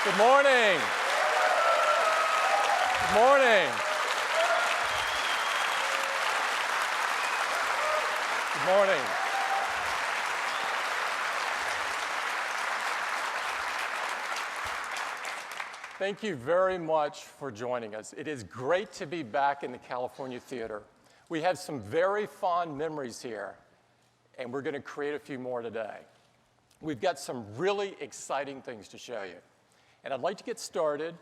Good morning. Good morning. Good morning. Thank you very much for joining us. It is great to be back in the California Theater. We have some very fond memories here, and we're going to create a few more today. We've got some really exciting things to show you. And I'd like to get started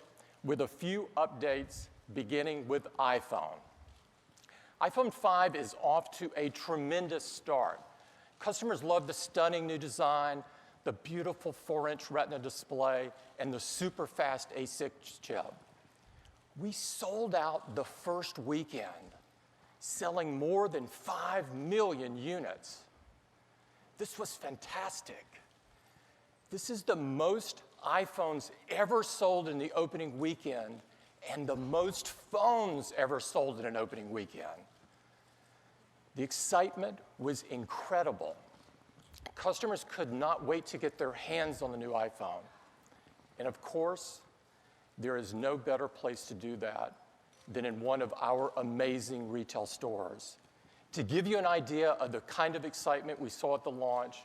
with a few updates, beginning with iPhone. iPhone 5 is off to a tremendous start. Customers love the stunning new design, the beautiful 4-inch Retina display, and the super fast A6 chip. We sold out the first weekend, selling more than 5 million units. This was fantastic. This is the most iPhones ever sold in the opening weekend and the most phones ever sold in an opening weekend. The excitement was incredible. Customers could not wait to get their hands on the new iPhone. And of course, there is no better place to do that than in one of our amazing retail stores. To give you an idea of the kind of excitement we saw at the launch,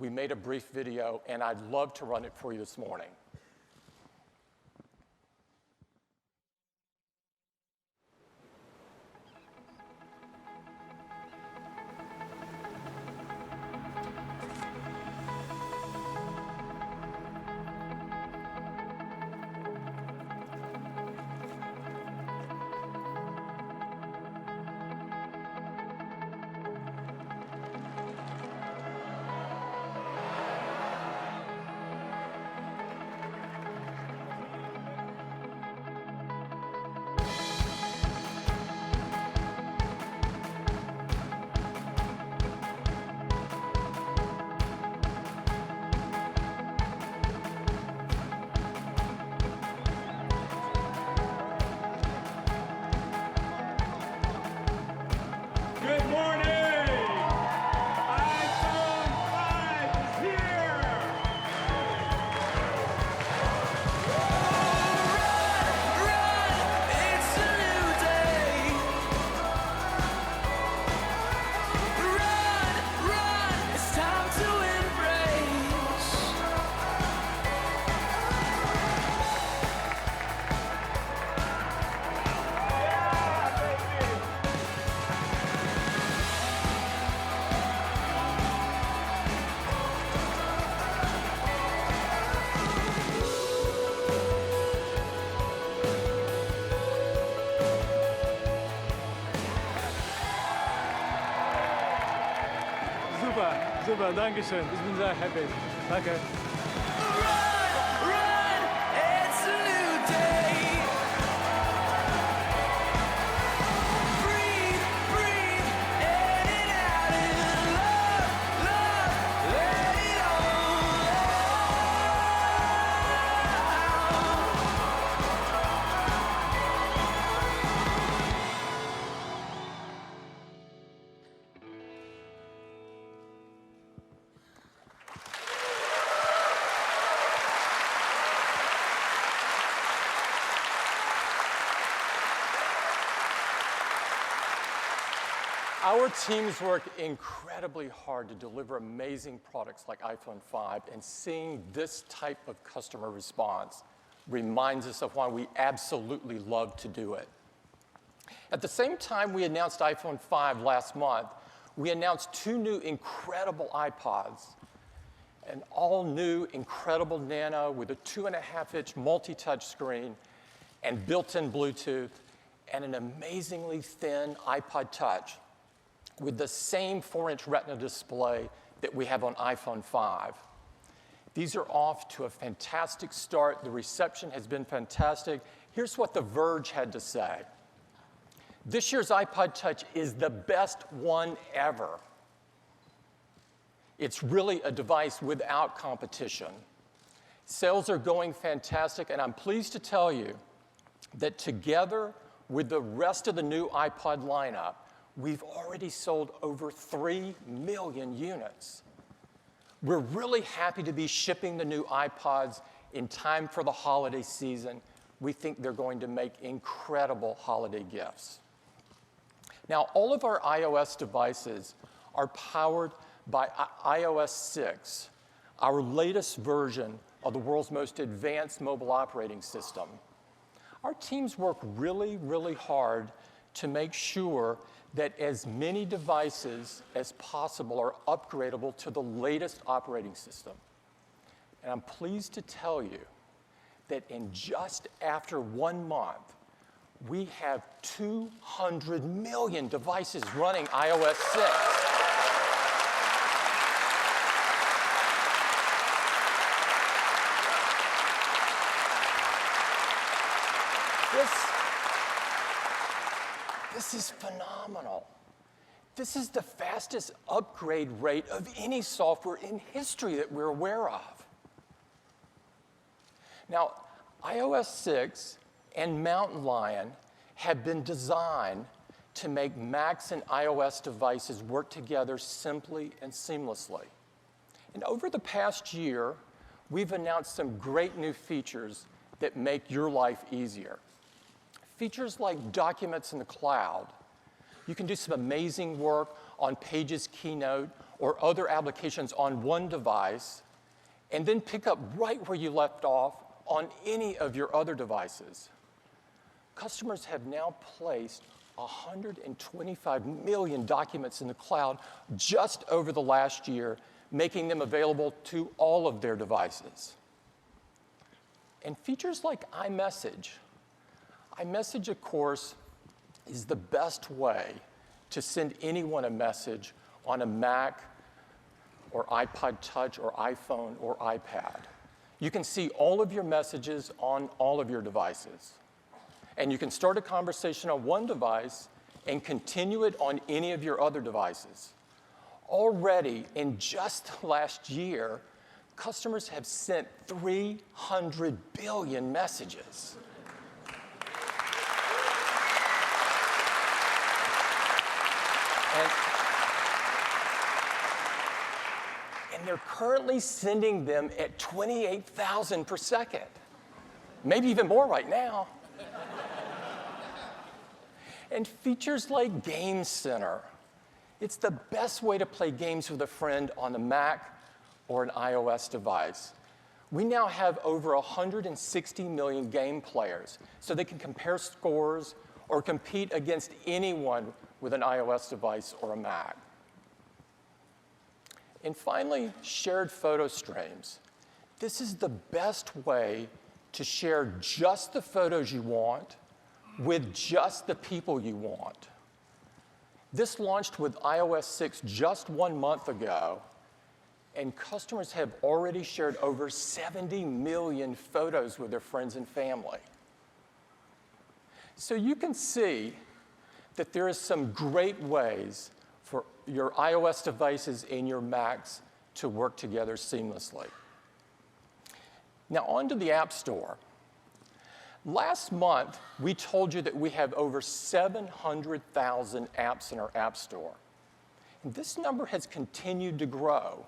we made a brief video, and I'd love to run it for you this morning. Good morning! iPhone 5 is here! Run, it's a new day. Run, it's time to embrace. Super, danke schön. Ich bin sehr happy. Danke. Run, it's a new day. Breathe, in and out in love, let it all Our teams work incredibly hard to deliver amazing products like iPhone 5, and seeing this type of customer response reminds us of why we absolutely love to do it. At the same time we announced iPhone 5 last month, we announced 2 new incredible iPods, an all-new incredible Nano with a 2.5-inch multi-touch screen and built-in Bluetooth, and an amazingly thin iPod Touch with the same 4-inch Retina display that we have on iPhone 5. These are off to a fantastic start. The reception has been fantastic. Here's what The Verge had to say. This year's iPod Touch is the best one ever. It's really a device without competition. Sales are going fantastic, and I'm pleased to tell you that together with the rest of the new iPod lineup, we've already sold over 3 million units. We're really happy to be shipping the new iPods in time for the holiday season, we think they're going to make incredible holiday gifts. Now, all of our iOS devices are powered by iOS 6, our latest version of the world's most advanced mobile operating system. Our teams work really, really hard to make sure that as many devices as possible are upgradable to the latest operating system. And I'm pleased to tell you that in just after 1 month, we have 200 million devices running iOS 6. This is phenomenal. This is the fastest upgrade rate of any software in history that we're aware of. Now, iOS 6 and Mountain Lion have been designed to make Macs and iOS devices work together simply and seamlessly. And over the past year, we've announced some great new features that make your life easier. Features like Documents in the Cloud. You can do some amazing work on Pages, Keynote, or other applications on one device, and then pick up right where you left off on any of your other devices. Customers have now placed 125 million documents in the cloud just over the last year, making them available to all of their devices. And features like iMessage. iMessage, of course, is the best way to send anyone a message on a Mac or iPod Touch or iPhone or iPad. You can see all of your messages on all of your devices. And you can start a conversation on one device and continue it on any of your other devices. Already, in just last year, customers have sent 300 billion messages. And they're currently sending them at 28,000 per second. Maybe even more right now. And features like Game Center. It's the best way to play games with a friend on a Mac or an iOS device. We now have over 160 million game players, so they can compare scores or compete against anyone with an iOS device or a Mac. And finally, shared photo streams. This is the best way to share just the photos you want with just the people you want. This launched with iOS 6 just 1 month ago, and customers have already shared over 70 million photos with their friends and family. So you can see that there is some great ways for your iOS devices and your Macs to work together seamlessly. Now on to the App Store. Last month, we told you that we have over 700,000 apps in our App Store. And this number has continued to grow.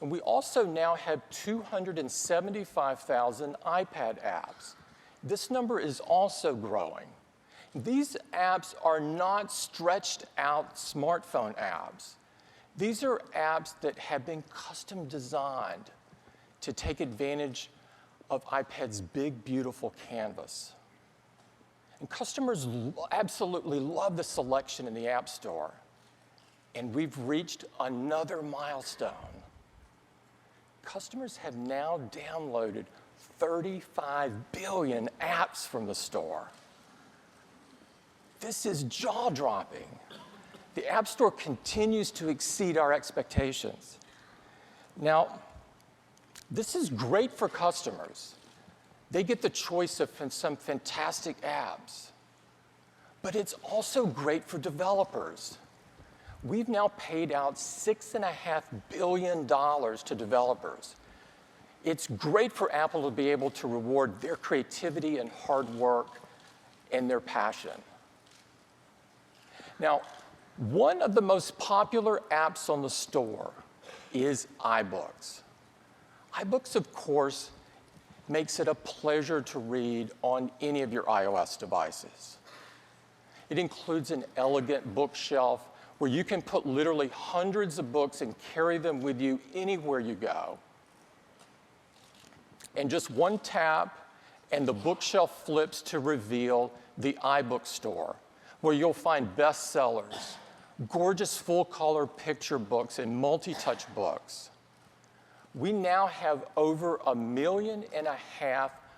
And we also now have 275,000 iPad apps. This number is also growing. These apps are not stretched out smartphone apps. These are apps that have been custom designed to take advantage of iPad's big, beautiful canvas. And customers absolutely love the selection in the App Store. And we've reached another milestone. Customers have now downloaded 35 billion apps from the store. This is jaw-dropping. The App Store continues to exceed our expectations. Now, this is great for customers. They get the choice of some fantastic apps. But it's also great for developers. We've now paid out $6.5 billion to developers. It's great for Apple to be able to reward their creativity and hard work and their passion. Now, one of the most popular apps on the store is iBooks. iBooks, of course, makes it a pleasure to read on any of your iOS devices. It includes an elegant bookshelf where you can put literally hundreds of books and carry them with you anywhere you go. And just one tap, and the bookshelf flips to reveal the iBook store, where you'll find bestsellers, gorgeous full-color picture books, and multi-touch books. We now have over 1.5 million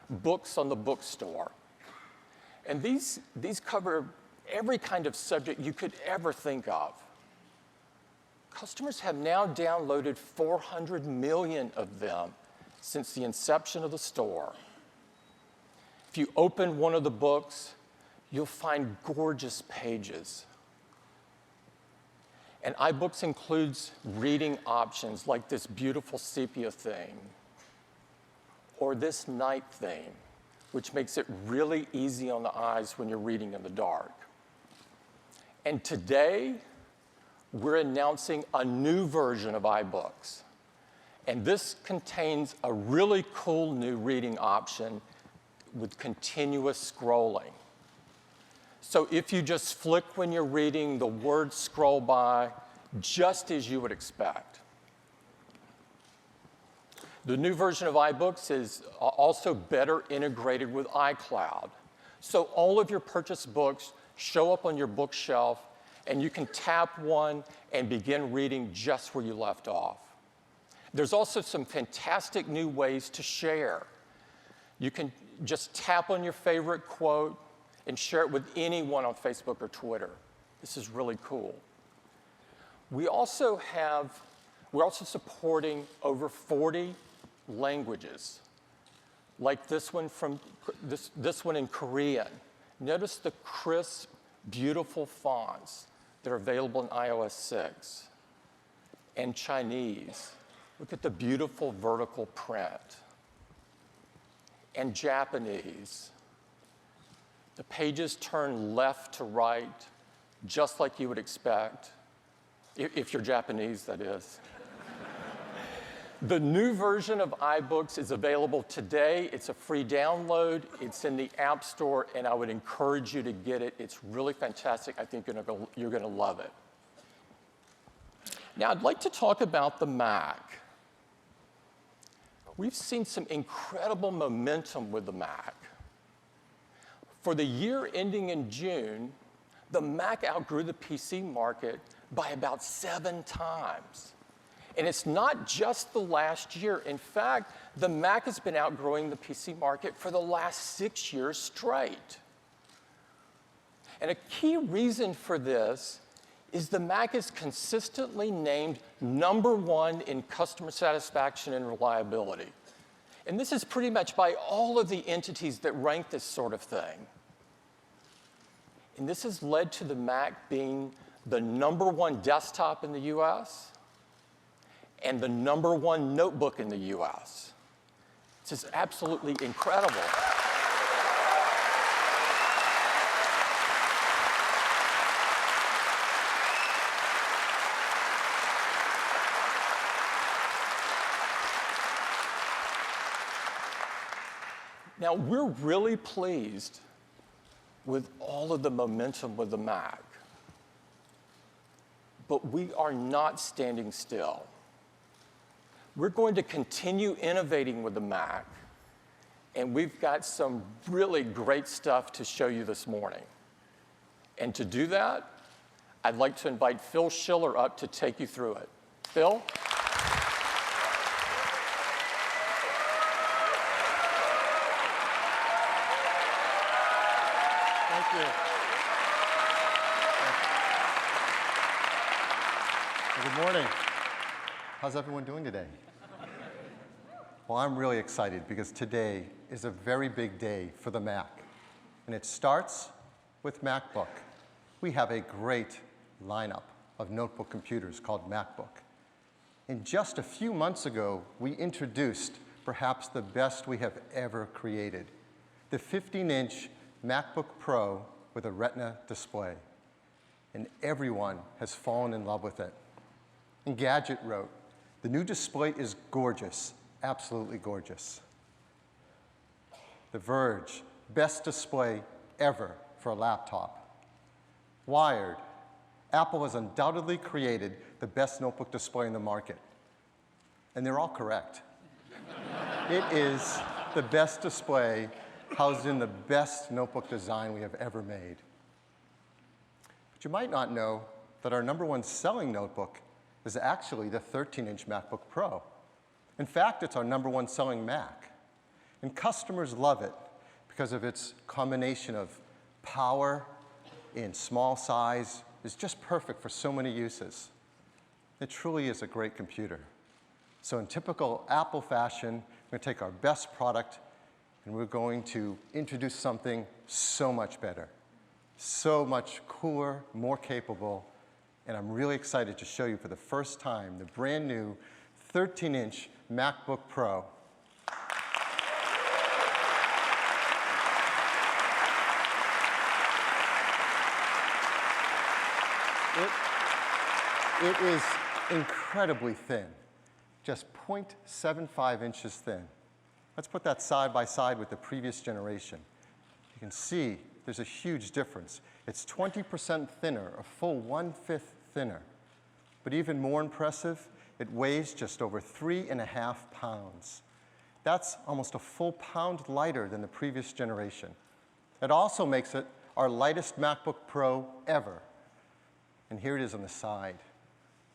books on the bookstore. And these cover every kind of subject you could ever think of. Customers have now downloaded 400 million of them since the inception of the store. If you open one of the books, you'll find gorgeous pages. And iBooks includes reading options like this beautiful sepia theme or this night theme, which makes it really easy on the eyes when you're reading in the dark. And today, we're announcing a new version of iBooks. And this contains a really cool new reading option with continuous scrolling. So if you just flick when you're reading, the words scroll by just as you would expect. The new version of iBooks is also better integrated with iCloud. So all of your purchased books show up on your bookshelf, and you can tap one and begin reading just where you left off. There's also some fantastic new ways to share. You can just tap on your favorite quote and share it with anyone on Facebook or Twitter. This is really cool. We're also supporting over 40 languages, like this one in Korean. Notice the crisp, beautiful fonts that are available in iOS 6. And Chinese. Look at the beautiful vertical print. And Japanese. The pages turn left to right, just like you would expect, if you're Japanese, that is. The new version of iBooks is available today. It's a free download. It's in the App Store, and I would encourage you to get it. It's really fantastic. I think you're going to love it. Now, I'd like to talk about the Mac. We've seen some incredible momentum with the Mac. For the year ending in June, the Mac outgrew the PC market by about 7 times. And it's not just the last year. In fact, the Mac has been outgrowing the PC market for the last 6 years straight. And a key reason for this is the Mac is consistently named #1 in customer satisfaction and reliability. And this is pretty much by all of the entities that rank this sort of thing. And this has led to the Mac being the #1 desktop in the US and the #1 notebook in the US. This is absolutely incredible. Now, we're really pleased with all of the momentum with the Mac. But we are not standing still. We're going to continue innovating with the Mac, and we've got some really great stuff to show you this morning. And to do that, I'd like to invite Phil Schiller up to take you through it. Phil? Thank you. Well, good morning. How's everyone doing today? Well, I'm really excited because today is a very big day for the Mac. And it starts with MacBook. We have a great lineup of notebook computers called MacBook. And just a few months ago, we introduced perhaps the best we have ever created, the 15-inch MacBook Pro with a Retina display. And everyone has fallen in love with it. Engadget wrote, "The new display is gorgeous, absolutely gorgeous." The Verge, best display ever for a laptop. Wired, Apple has undoubtedly created the best notebook display in the market. And they're all correct. It is the best display housed in the best notebook design we have ever made. But you might not know that our #1 selling notebook is actually the 13-inch MacBook Pro. In fact, it's our #1 selling Mac. And customers love it because of its combination of power in small size. It's just perfect for so many uses. It truly is a great computer. So in typical Apple fashion, we're going to take our best product and we're going to introduce something so much better, so much cooler, more capable, and I'm really excited to show you for the first time the brand new 13-inch MacBook Pro. It is incredibly thin, just 0.75 inches thin. Let's put that side by side with the previous generation. You can see there's a huge difference. It's 20% thinner, a full 1/5 thinner. But even more impressive, it weighs just over 3.5 pounds. That's almost a full pound lighter than the previous generation. It also makes it our lightest MacBook Pro ever. And here it is on the side.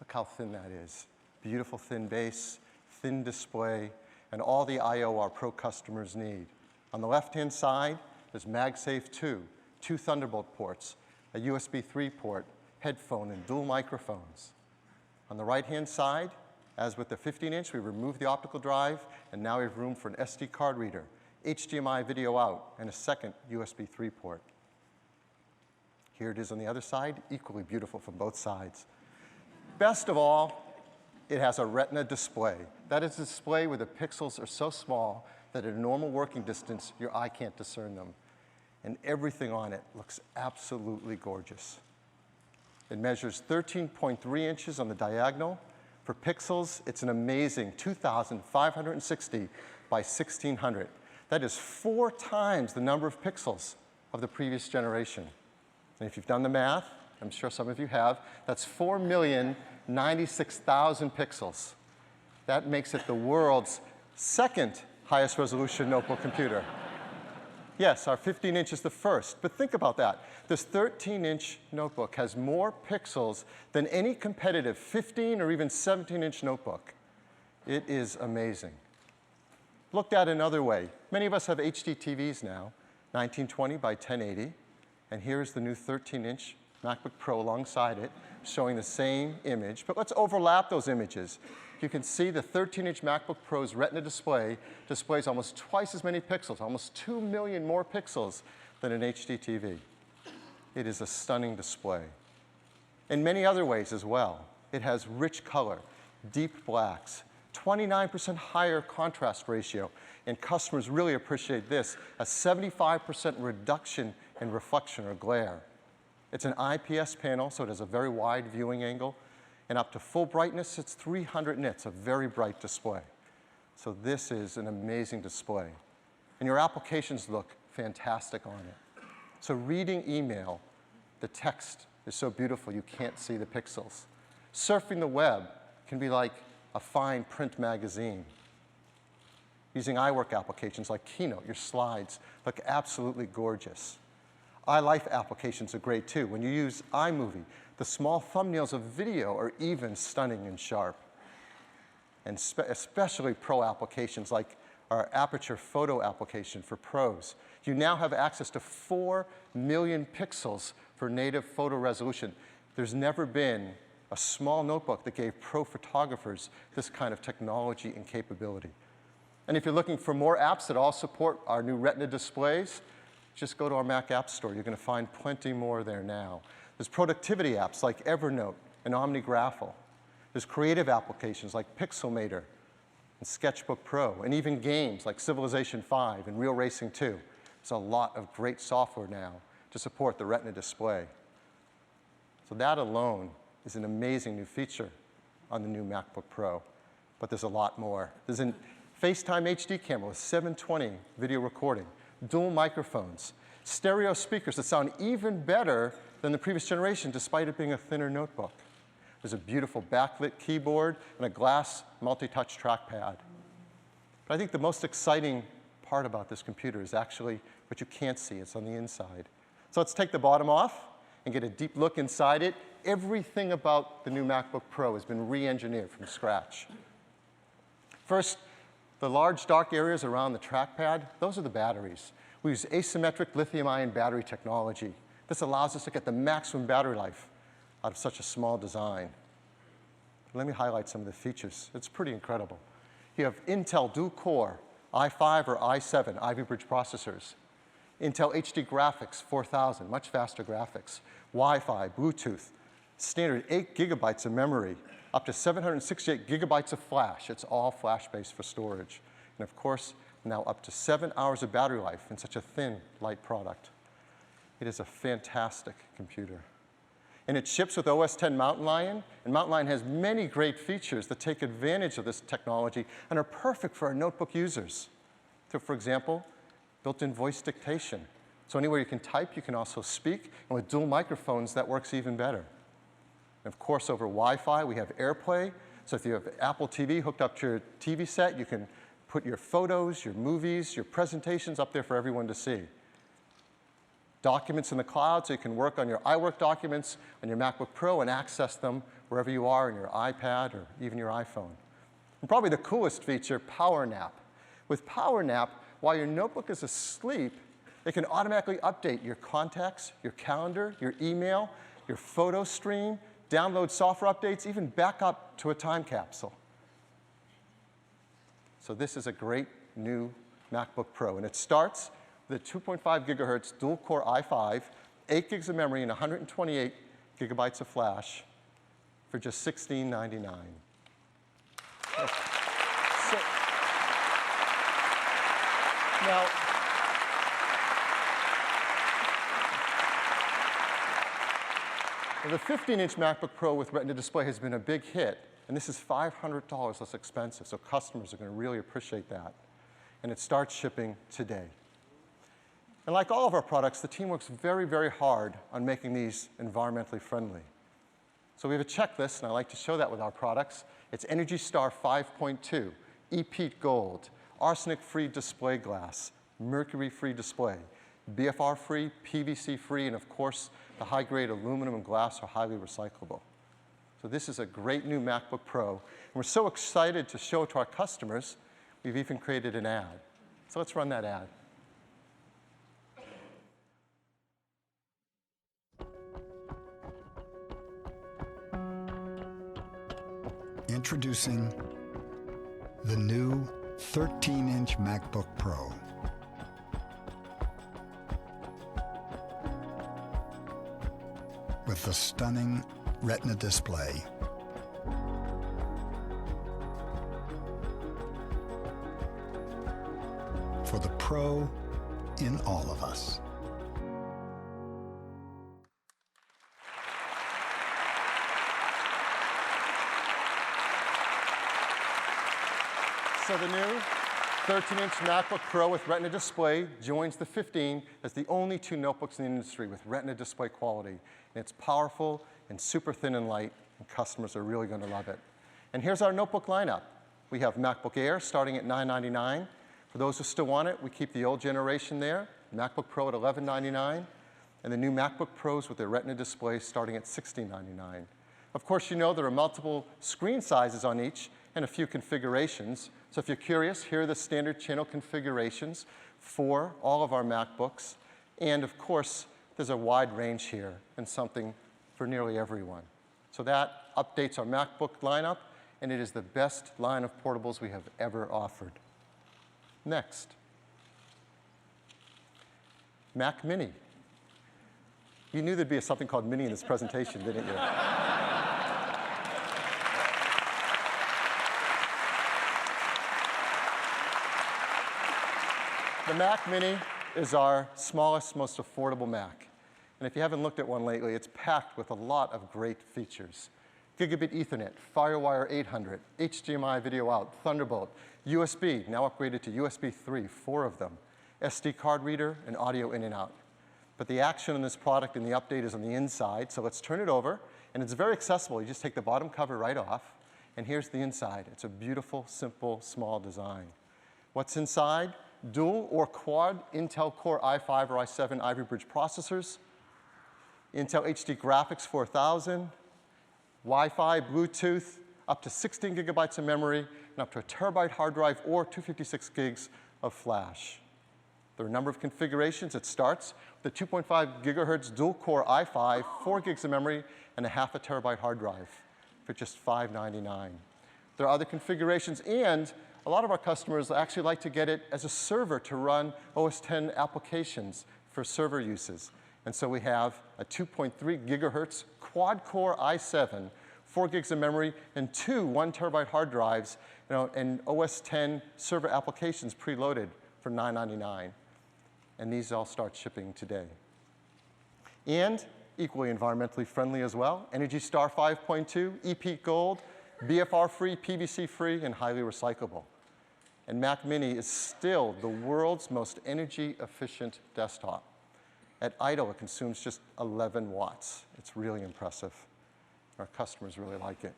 Look how thin that is. Beautiful thin base, thin display, and all the I/O our Pro customers need. On the left-hand side, there's MagSafe 2, 2 Thunderbolt ports, a USB 3 port, headphone, and dual microphones. On the right-hand side, as with the 15-inch, we removed the optical drive, and now we have room for an SD card reader, HDMI video out, and a second USB 3 port. Here it is on the other side, equally beautiful from both sides. Best of all, it has a Retina display. That is a display where the pixels are so small that at a normal working distance, your eye can't discern them. And everything on it looks absolutely gorgeous. It measures 13.3 inches on the diagonal. For pixels, it's an amazing 2,560 by 1,600. That is 4 times the number of pixels of the previous generation. And if you've done the math, I'm sure some of you have, that's 4,096,000 pixels. That makes it the world's second highest resolution notebook computer. Yes, our 15-inch is the first, but think about that. This 13-inch notebook has more pixels than any competitive 15 or even 17-inch notebook. It is amazing. Looked at another way, many of us have HD TVs now, 1920 by 1080, and here's the new 13-inch MacBook Pro alongside it, showing the same image, but let's overlap those images. You can see the 13-inch MacBook Pro's Retina display displays almost twice as many pixels, almost 2 million more pixels than an HD TV. It is a stunning display. In many other ways as well, it has rich color, deep blacks, 29% higher contrast ratio, and customers really appreciate this, a 75% reduction in reflection or glare. It's an IPS panel, so it has a very wide viewing angle, and up to full brightness, it's 300 nits, a very bright display. So this is an amazing display. And your applications look fantastic on it. So reading email, the text is so beautiful you can't see the pixels. Surfing the web can be like a fine print magazine. Using iWork applications like Keynote, your slides look absolutely gorgeous. iLife applications are great too. When you use iMovie, the small thumbnails of video are even stunning and sharp. And especially pro applications like our Aperture photo application for pros. You now have access to 4 million pixels for native photo resolution. There's never been a small notebook that gave pro photographers this kind of technology and capability. And if you're looking for more apps that all support our new Retina displays, just go to our Mac App Store. You're going to find plenty more there now. There's productivity apps like Evernote and OmniGraffle. There's creative applications like Pixelmator and Sketchbook Pro, and even games like Civilization 5 and Real Racing 2. There's a lot of great software now to support the Retina display. So that alone is an amazing new feature on the new MacBook Pro. But there's a lot more. There's a FaceTime HD camera with 720 video recording, dual microphones, stereo speakers that sound even better than the previous generation despite it being a thinner notebook. There's a beautiful backlit keyboard and a glass multi-touch trackpad. But I think the most exciting part about this computer is actually what you can't see. It's on the inside. So let's take the bottom off and get a deep look inside it. Everything about the new MacBook Pro has been re-engineered from scratch. First, the large dark areas around the trackpad, those are the batteries. We use asymmetric lithium-ion battery technology. This allows us to get the maximum battery life out of such a small design. Let me highlight some of the features. It's pretty incredible. You have Intel dual-core i5 or i7 Ivy Bridge processors, Intel HD graphics 4000, much faster graphics, Wi-Fi, Bluetooth, standard 8 gigabytes of memory, up to 768 gigabytes of flash. It's all flash-based for storage. And of course, now up to 7 hours of battery life in such a thin, light product. It is a fantastic computer. And it ships with OS X Mountain Lion, and Mountain Lion has many great features that take advantage of this technology and are perfect for our notebook users. So for example, built-in voice dictation. So anywhere you can type, you can also speak, and with dual microphones, that works even better. And of course, over Wi-Fi, we have AirPlay. So if you have Apple TV hooked up to your TV set, you can put your photos, your movies, your presentations up there for everyone to see. Documents in the cloud, so you can work on your iWork documents on your MacBook Pro and access them wherever you are on your iPad or even your iPhone. And probably the coolest feature, Power Nap. With Power Nap, while your notebook is asleep, it can automatically update your contacts, your calendar, your email, your photo stream, download software updates, even back up to a time capsule. So this is a great new MacBook Pro, and it starts with a 2.5 gigahertz dual-core i5, 8 gigs of memory, and 128 gigabytes of flash for just $16.99. Now, the 15-inch MacBook Pro with Retina display has been a big hit, and this is $500 less expensive, so customers are going to really appreciate that. And it starts shipping today. And like all of our products, the team works very, very hard on making these environmentally friendly. So we have a checklist, and I like to show that with our products. It's ENERGY STAR 5.2, EPEAT Gold, arsenic-free display glass, mercury-free display, BFR-free, PVC-free, and of course, the high-grade aluminum and glass are highly recyclable. So this is a great new MacBook Pro, and we're so excited to show it to our customers, we've even created an ad. So let's run that ad. Introducing the new 13-inch MacBook Pro. With the stunning Retina display, for the pro in all of us. So the new 13-inch MacBook Pro with Retina display joins the 15 as the only two notebooks in the industry with Retina display quality. And it's powerful and super thin and light, and customers are really going to love it. And here's our notebook lineup. We have MacBook Air starting at $999. For those who still want it, we keep the old generation there, MacBook Pro at $1199, and the new MacBook Pros with their Retina displays starting at $1699. Of course, you know there are multiple screen sizes on each and a few configurations. So if you're curious, here are the standard channel configurations for all of our MacBooks. And of course, there's a wide range here and something for nearly everyone. So that updates our MacBook lineup, and it is the best line of portables we have ever offered. Next, Mac Mini. You knew there'd be something called Mini in this presentation, didn't you? The Mac Mini is our smallest, most affordable Mac. And if you haven't looked at one lately, it's packed with a lot of great features. Gigabit Ethernet, FireWire 800, HDMI video out, Thunderbolt, USB, now upgraded to USB 3, 4 of them, SD card reader, and audio in and out. But the action on this product and the update is on the inside, so let's turn it over. And it's very accessible. You just take the bottom cover right off, and here's the inside. It's a beautiful, simple, small design. What's inside? Dual or quad Intel Core i5 or i7 Ivy Bridge processors, Intel HD Graphics 4000, Wi-Fi, Bluetooth, up to 16 gigabytes of memory, and up to a terabyte hard drive or 256 gigs of flash. There are a number of configurations. It starts with a 2.5 gigahertz dual-core i5, 4 gigs of memory, and a half a terabyte hard drive for just $599. There are other configurations, and a lot of our customers actually like to get it as a server to run OS X applications for server uses. And so we have a 2.3 gigahertz quad-core i7, 4 gigs of memory, and two 1 terabyte hard drives, and OS X server applications preloaded for $999. And these all start shipping today. And equally environmentally friendly as well, Energy Star 5.2, EPEAT Gold, BFR-free, PVC-free, and highly recyclable. And Mac Mini is still the world's most energy-efficient desktop. At idle, it consumes just 11 watts. It's really impressive. Our customers really like it.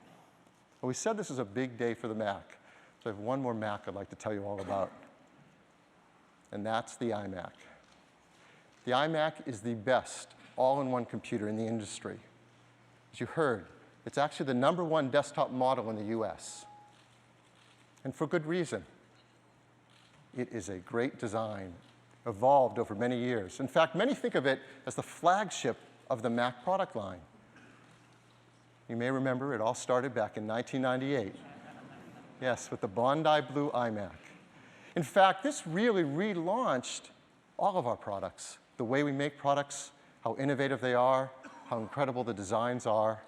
Well, we said this is a big day for the Mac, so I have one more Mac I'd like to tell you all about, and that's the iMac. The iMac is the best all-in-one computer in the industry. As you heard, it's actually the #1 desktop model in the US. And for good reason. It is a great design, evolved over many years. In fact, many think of it as the flagship of the Mac product line. You may remember it all started back in 1998. Yes, with the Bondi Blue iMac. In fact, this really relaunched all of our products, the way we make products, how innovative they are, how incredible the designs are.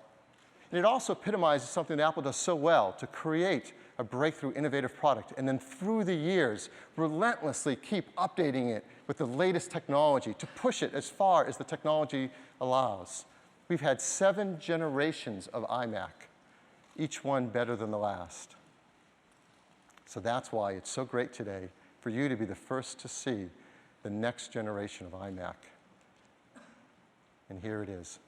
And it also epitomizes something that Apple does so well, to create a breakthrough innovative product, and then through the years, relentlessly keep updating it with the latest technology to push it as far as the technology allows. We've had 7 generations of iMac, each one better than the last. So that's why it's so great today for you to be the first to see the next generation of iMac. And here it is.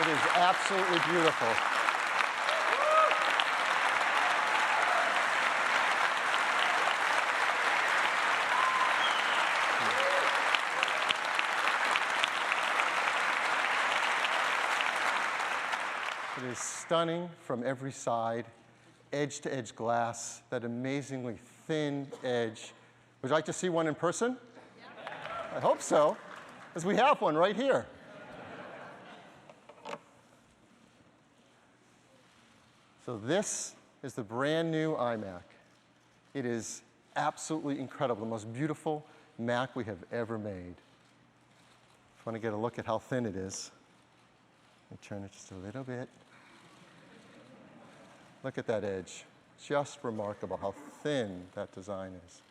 It is absolutely beautiful. It is stunning from every side, edge-to-edge glass, that amazingly thin edge. Would you like to see one in person? I hope so, because we have one right here. So this is the brand new iMac. It is absolutely incredible, the most beautiful Mac we have ever made. If you want to get a look at how thin it is, let me turn it just a little bit. Look at that edge. Just remarkable how thin that design is.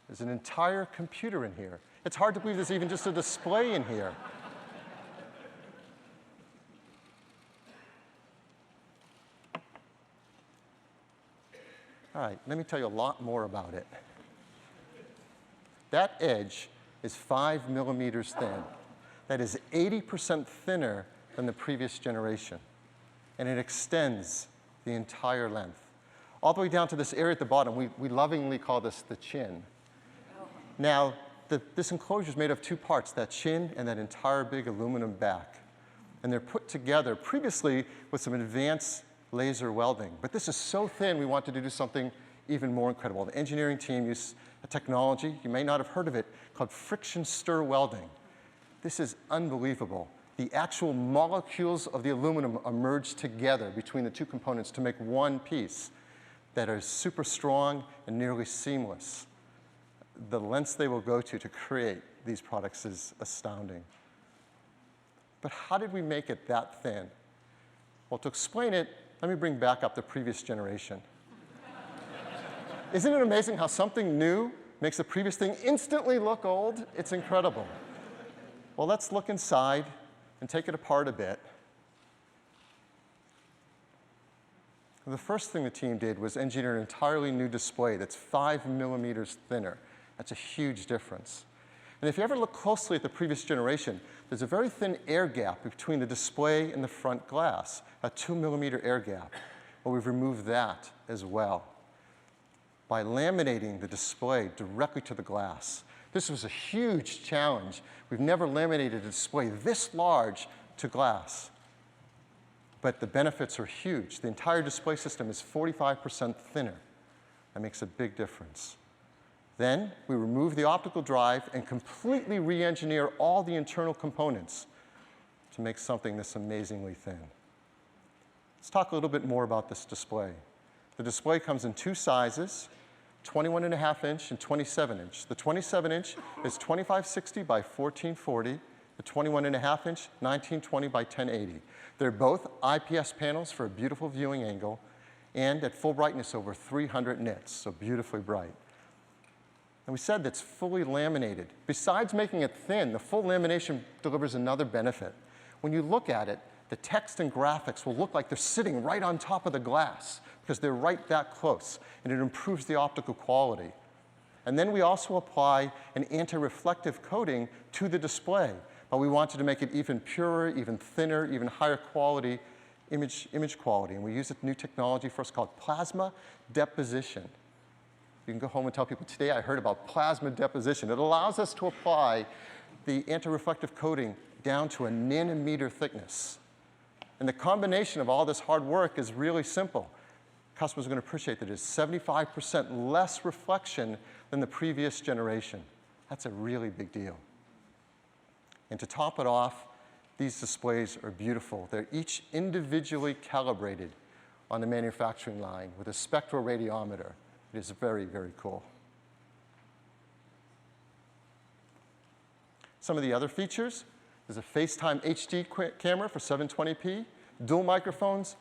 There's an entire computer in here. It's hard to believe there's even just a display in here. All right, let me tell you a lot more about it. That edge is 5 millimeters thin. That is 80% thinner than the previous generation. And it extends the entire length. All the way down to this area at the bottom, we lovingly call this the chin. Now, this enclosure is made of 2 parts, that chin and that entire big aluminum back. And they're put together previously with some advanced laser welding. But this is so thin, we wanted to do something even more incredible. The engineering team used a technology, you may not have heard of it, called friction stir welding. This is unbelievable. The actual molecules of the aluminum are merged together between the 2 components to make one piece that is super strong and nearly seamless. the lengths they will go to create these products is astounding. But how did we make it that thin? Well, to explain it, let me bring back up the previous generation. Isn't it amazing how something new makes the previous thing instantly look old? It's incredible. Well, let's look inside and take it apart a bit. The first thing the team did was engineer an entirely new display that's 5 millimeters thinner. That's a huge difference. And if you ever look closely at the previous generation, there's a very thin air gap between the display and the front glass, a 2 millimeter air gap. Well, we've removed that as well by laminating the display directly to the glass. This was a huge challenge. We've never laminated a display this large to glass. But the benefits are huge. The entire display system is 45% thinner. That makes a big difference. Then we remove the optical drive and completely re-engineer all the internal components to make something this amazingly thin. Let's talk a little bit more about this display. The display comes in two sizes, 21.5 inch and 27 inch. The 27 inch is 2560 by 1440. The 21.5 inch, 1920 by 1080. They're both IPS panels for a beautiful viewing angle and at full brightness over 300 nits, so beautifully bright. And we said that's fully laminated. Besides making it thin, the full lamination delivers another benefit. When you look at it, the text and graphics will look like they're sitting right on top of the glass because they're right that close, and it improves the optical quality. And then we also apply an anti-reflective coating to the display, but we wanted to make it even purer, even thinner, even higher quality image quality. And we use a new technology for us called plasma deposition. You can go home and tell people, today I heard about plasma deposition. It allows us to apply the anti-reflective coating down to a nanometer thickness. And the combination of all this hard work is really simple. Customers are going to appreciate that it's 75% less reflection than the previous generation. That's a really big deal. And to top it off, these displays are beautiful. They're each individually calibrated on the manufacturing line with a spectroradiometer. It is very, very cool. Some of the other features, there's a FaceTime HD camera for 720p, dual microphones,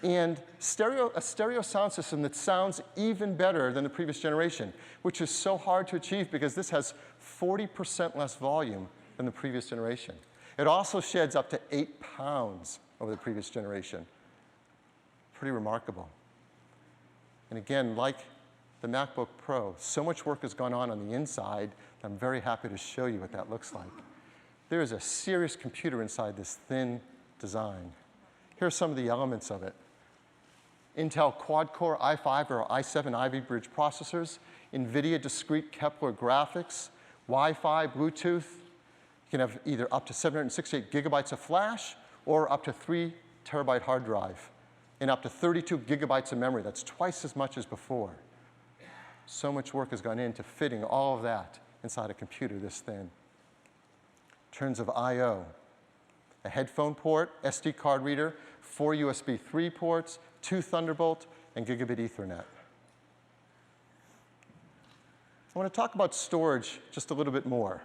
and a stereo sound system that sounds even better than the previous generation, which is so hard to achieve because this has 40% less volume than the previous generation. It also sheds up to 8 pounds over the previous generation. Pretty remarkable. And again, like the MacBook Pro, so much work has gone on the inside that I'm very happy to show you what that looks like. There is a serious computer inside this thin design. Here are some of the elements of it. Intel quad-core i5 or i7 Ivy Bridge processors, NVIDIA discrete Kepler graphics, Wi-Fi, Bluetooth. You can have either up to 768 gigabytes of flash or up to 3 terabyte hard drive and up to 32 gigabytes of memory. That's twice as much as before. So much work has gone into fitting all of that inside a computer this thin. In terms of I/O, a headphone port, SD card reader, 4 USB 3 ports, 2 Thunderbolt, and gigabit Ethernet. I want to talk about storage just a little bit more.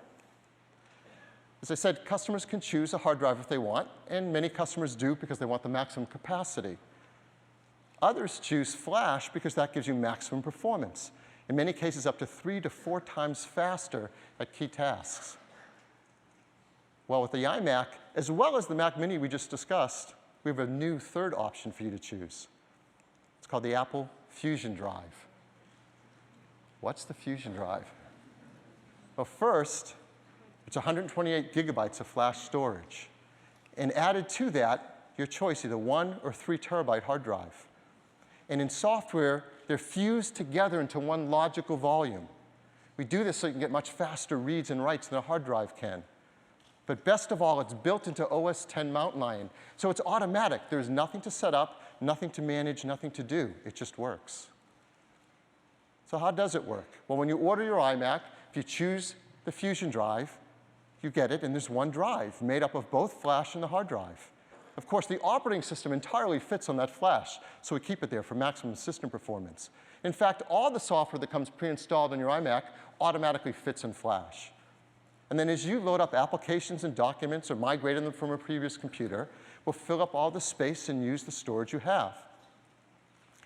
As I said, customers can choose a hard drive if they want, and many customers do because they want the maximum capacity. Others choose flash because that gives you maximum performance. In many cases, up to 3 to 4 times faster at key tasks. Well, with the iMac, as well as the Mac Mini we just discussed, we have a new third option for you to choose. It's called the Apple Fusion Drive. What's the Fusion Drive? Well, first, it's 128 gigabytes of flash storage. And added to that, your choice, either 1 or 3 terabyte hard drive. And in software, they're fused together into one logical volume. We do this so you can get much faster reads and writes than a hard drive can. But best of all, it's built into OS X Mountain Lion. So it's automatic. There's nothing to set up, nothing to manage, nothing to do. It just works. So how does it work? Well, when you order your iMac, if you choose the Fusion Drive, you get it, and there's one drive made up of both flash and the hard drive. Of course, the operating system entirely fits on that flash, so we keep it there for maximum system performance. In fact, all the software that comes pre-installed on your iMac automatically fits in Flash. And then as you load up applications and documents or migrate them from a previous computer, we'll fill up all the space and use the storage you have.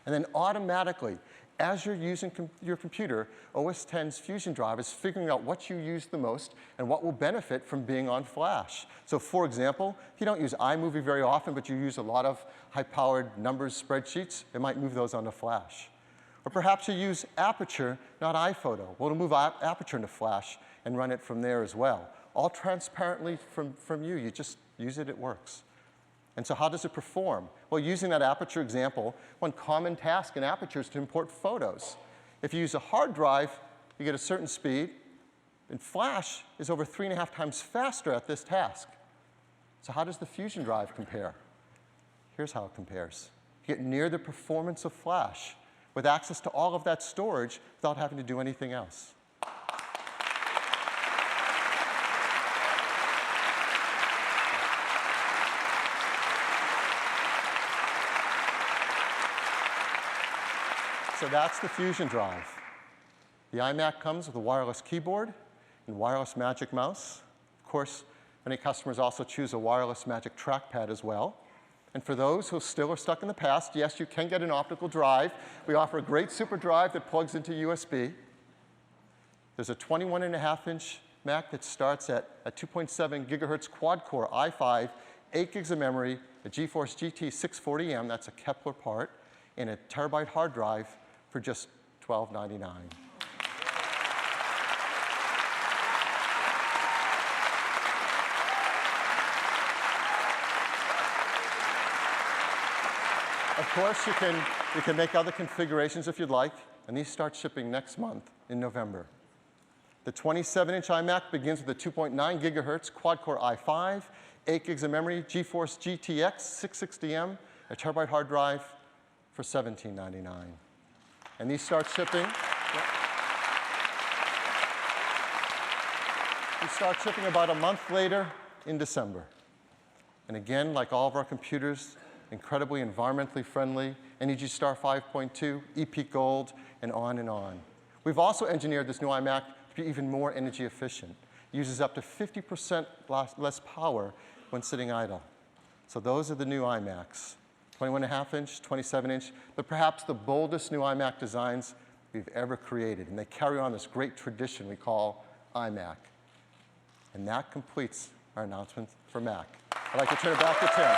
And then automatically, as you're using your computer, OS X's Fusion Drive is figuring out what you use the most and what will benefit from being on Flash. So for example, if you don't use iMovie very often, but you use a lot of high-powered numbers spreadsheets, it might move those onto Flash. Or perhaps you use Aperture, not iPhoto. Well, it'll move Aperture into Flash and run it from there as well. All transparently from you. You just use it, it works. And so how does it perform? Well, using that Aperture example, one common task in Aperture is to import photos. If you use a hard drive, you get a certain speed, and Flash is over 3.5 times faster at this task. So how does the Fusion Drive compare? Here's how it compares. You get near the performance of Flash with access to all of that storage without having to do anything else. So that's the Fusion Drive. The iMac comes with a wireless keyboard and wireless Magic Mouse. Of course, many customers also choose a wireless Magic Trackpad as well. And for those who still are stuck in the past, yes, you can get an optical drive. We offer a great super drive that plugs into USB. There's a 21.5-inch Mac that starts at a 2.7 gigahertz quad-core i5, 8 gigs of memory, a GeForce GT 640M, that's a Kepler part, and a terabyte hard drive for just $12.99. Of course, you can make other configurations if you'd like, and these start shipping next month in November. The 27-inch iMac begins with a 2.9 gigahertz quad-core i5, 8 gigs of memory, GeForce GTX 660M, a terabyte hard drive for $17.99. And these start shipping. These start shipping about a month later in December. And again, like all of our computers, incredibly environmentally friendly, Energy Star 5.2, EPEAT Gold, and on and on. We've also engineered this new iMac to be even more energy efficient. It uses up to 50% less power when sitting idle. So those are the new iMacs. 21.5-inch, 27-inch, but perhaps the boldest new iMac designs we've ever created. And they carry on this great tradition we call iMac. And that completes our announcement for Mac. I'd like to turn it back to Tim.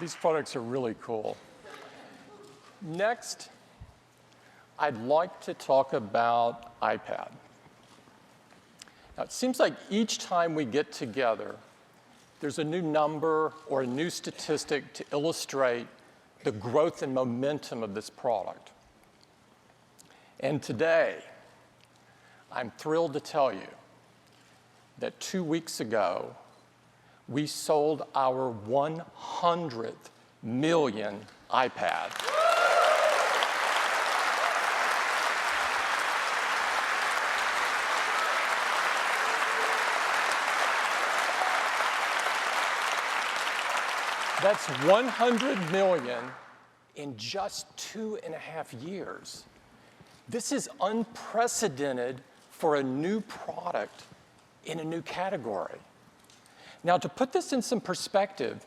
These products are really cool. Next, I'd like to talk about iPad. Now, it seems like each time we get together, there's a new number or a new statistic to illustrate the growth and momentum of this product. And today, I'm thrilled to tell you that 2 weeks ago, we sold our 100th million iPad. That's 100 million in just 2.5 years. This is unprecedented for a new product in a new category. Now, to put this in some perspective,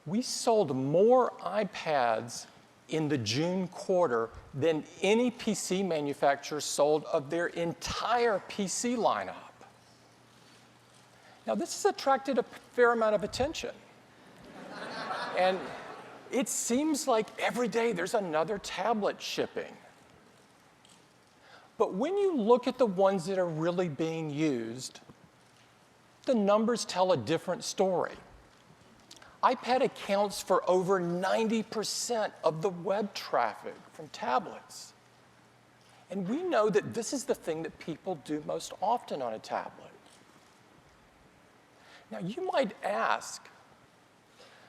we sold more iPads in the June quarter than any PC manufacturer sold of their entire PC lineup. Now, this has attracted a fair amount of attention. And it seems like every day there's another tablet shipping. But when you look at the ones that are really being used, the numbers tell a different story. iPad accounts for over 90% of the web traffic from tablets. And we know that this is the thing that people do most often on a tablet. Now, you might ask,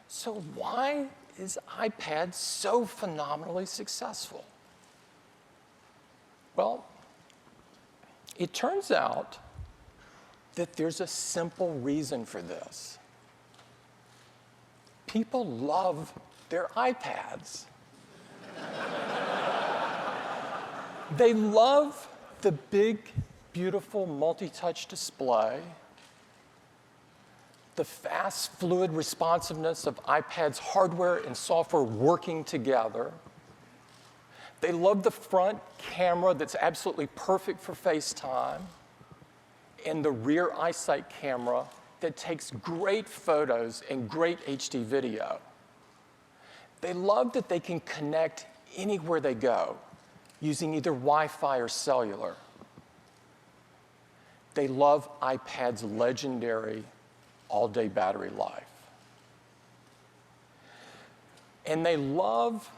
so why is iPad so phenomenally successful? Well, it turns out that there's a simple reason for this. People love their iPads. They love the big, beautiful multi-touch display, the fast, fluid responsiveness of iPad's hardware and software working together. They love the front camera that's absolutely perfect for FaceTime, and the rear iSight camera that takes great photos and great HD video. They love that they can connect anywhere they go using either Wi-Fi or cellular. They love iPad's legendary all-day battery life. And they love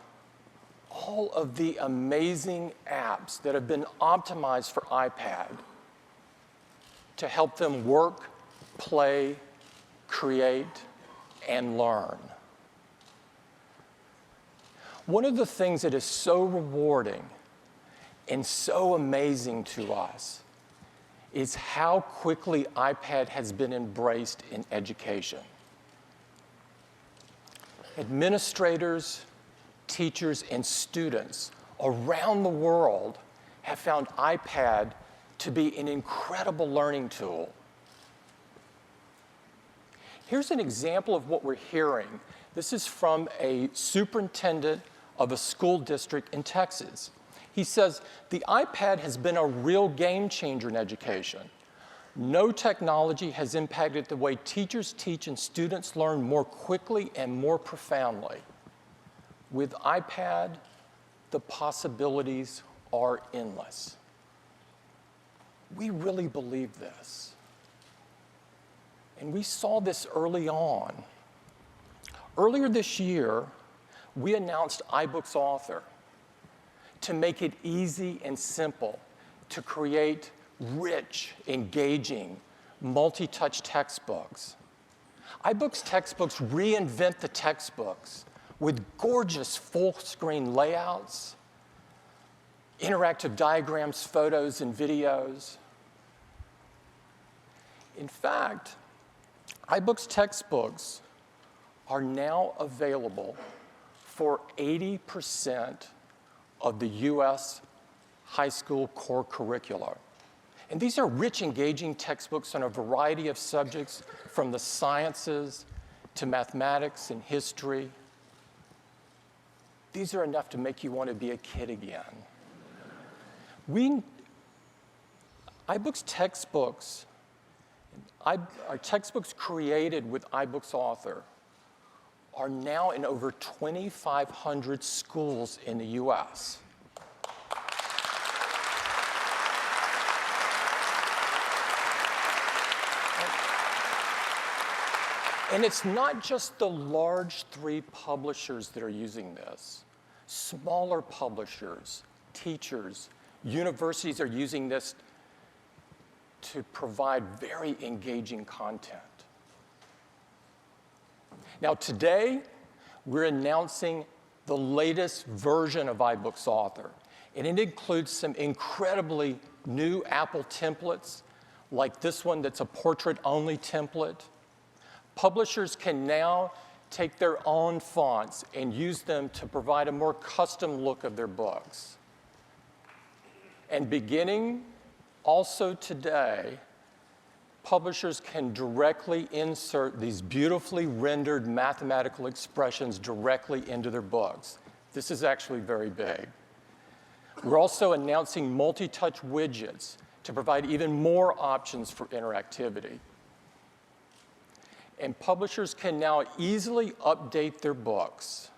all of the amazing apps that have been optimized for iPad to help them work, play, create, and learn. One of the things that is so rewarding and so amazing to us is how quickly iPad has been embraced in education. Administrators, teachers, and students around the world have found iPad to be an incredible learning tool. Here's an example of what we're hearing. This is from a superintendent of a school district in Texas. He says, the iPad has been a real game changer in education. No technology has impacted the way teachers teach and students learn more quickly and more profoundly. With iPad, the possibilities are endless. We really believe this. And we saw this early on. Earlier this year, we announced iBooks Author to make it easy and simple to create rich, engaging, multi-touch textbooks. iBooks textbooks reinvent the textbooks with gorgeous full-screen layouts, interactive diagrams, photos, and videos. In fact, iBooks textbooks are now available for 80% of the US high school core curricula. And these are rich, engaging textbooks on a variety of subjects, from the sciences to mathematics and history. These are enough to make you want to be a kid again. iBooks textbooks, our textbooks created with iBooks Author are now in over 2,500 schools in the US. And it's not just the large 3 publishers that are using this. Smaller publishers, teachers, universities are using this to provide very engaging content. Now today, we're announcing the latest version of iBooks Author, and it includes some incredibly new Apple templates, like this one that's a portrait-only template. Publishers can now take their own fonts and use them to provide a more custom look of their books. And beginning also today, publishers can directly insert these beautifully rendered mathematical expressions directly into their books. This is actually very big. We're also announcing multi-touch widgets to provide even more options for interactivity. And publishers can now easily update their books.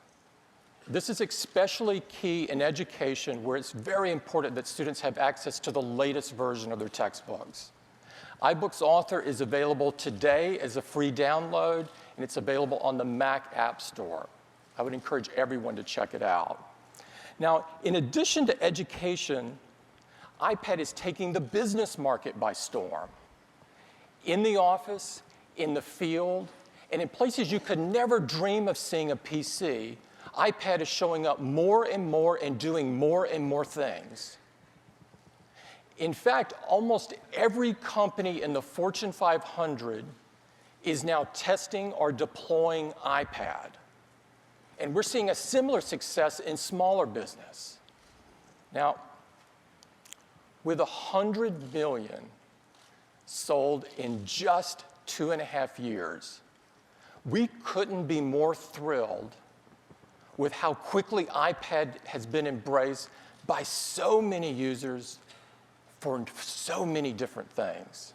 This is especially key in education, where it's very important that students have access to the latest version of their textbooks. iBooks Author is available today as a free download, and it's available on the Mac App Store. I would encourage everyone to check it out. Now, in addition to education, iPad is taking the business market by storm. In the office, in the field, And in places you could never dream of seeing a PC, iPad is showing up more and more and doing more and more things. In fact, almost every company in the Fortune 500 is now testing or deploying iPad. And we're seeing a similar success in smaller business. Now, with 100 million sold in just 2.5 years, we couldn't be more thrilled with how quickly iPad has been embraced by so many users for so many different things.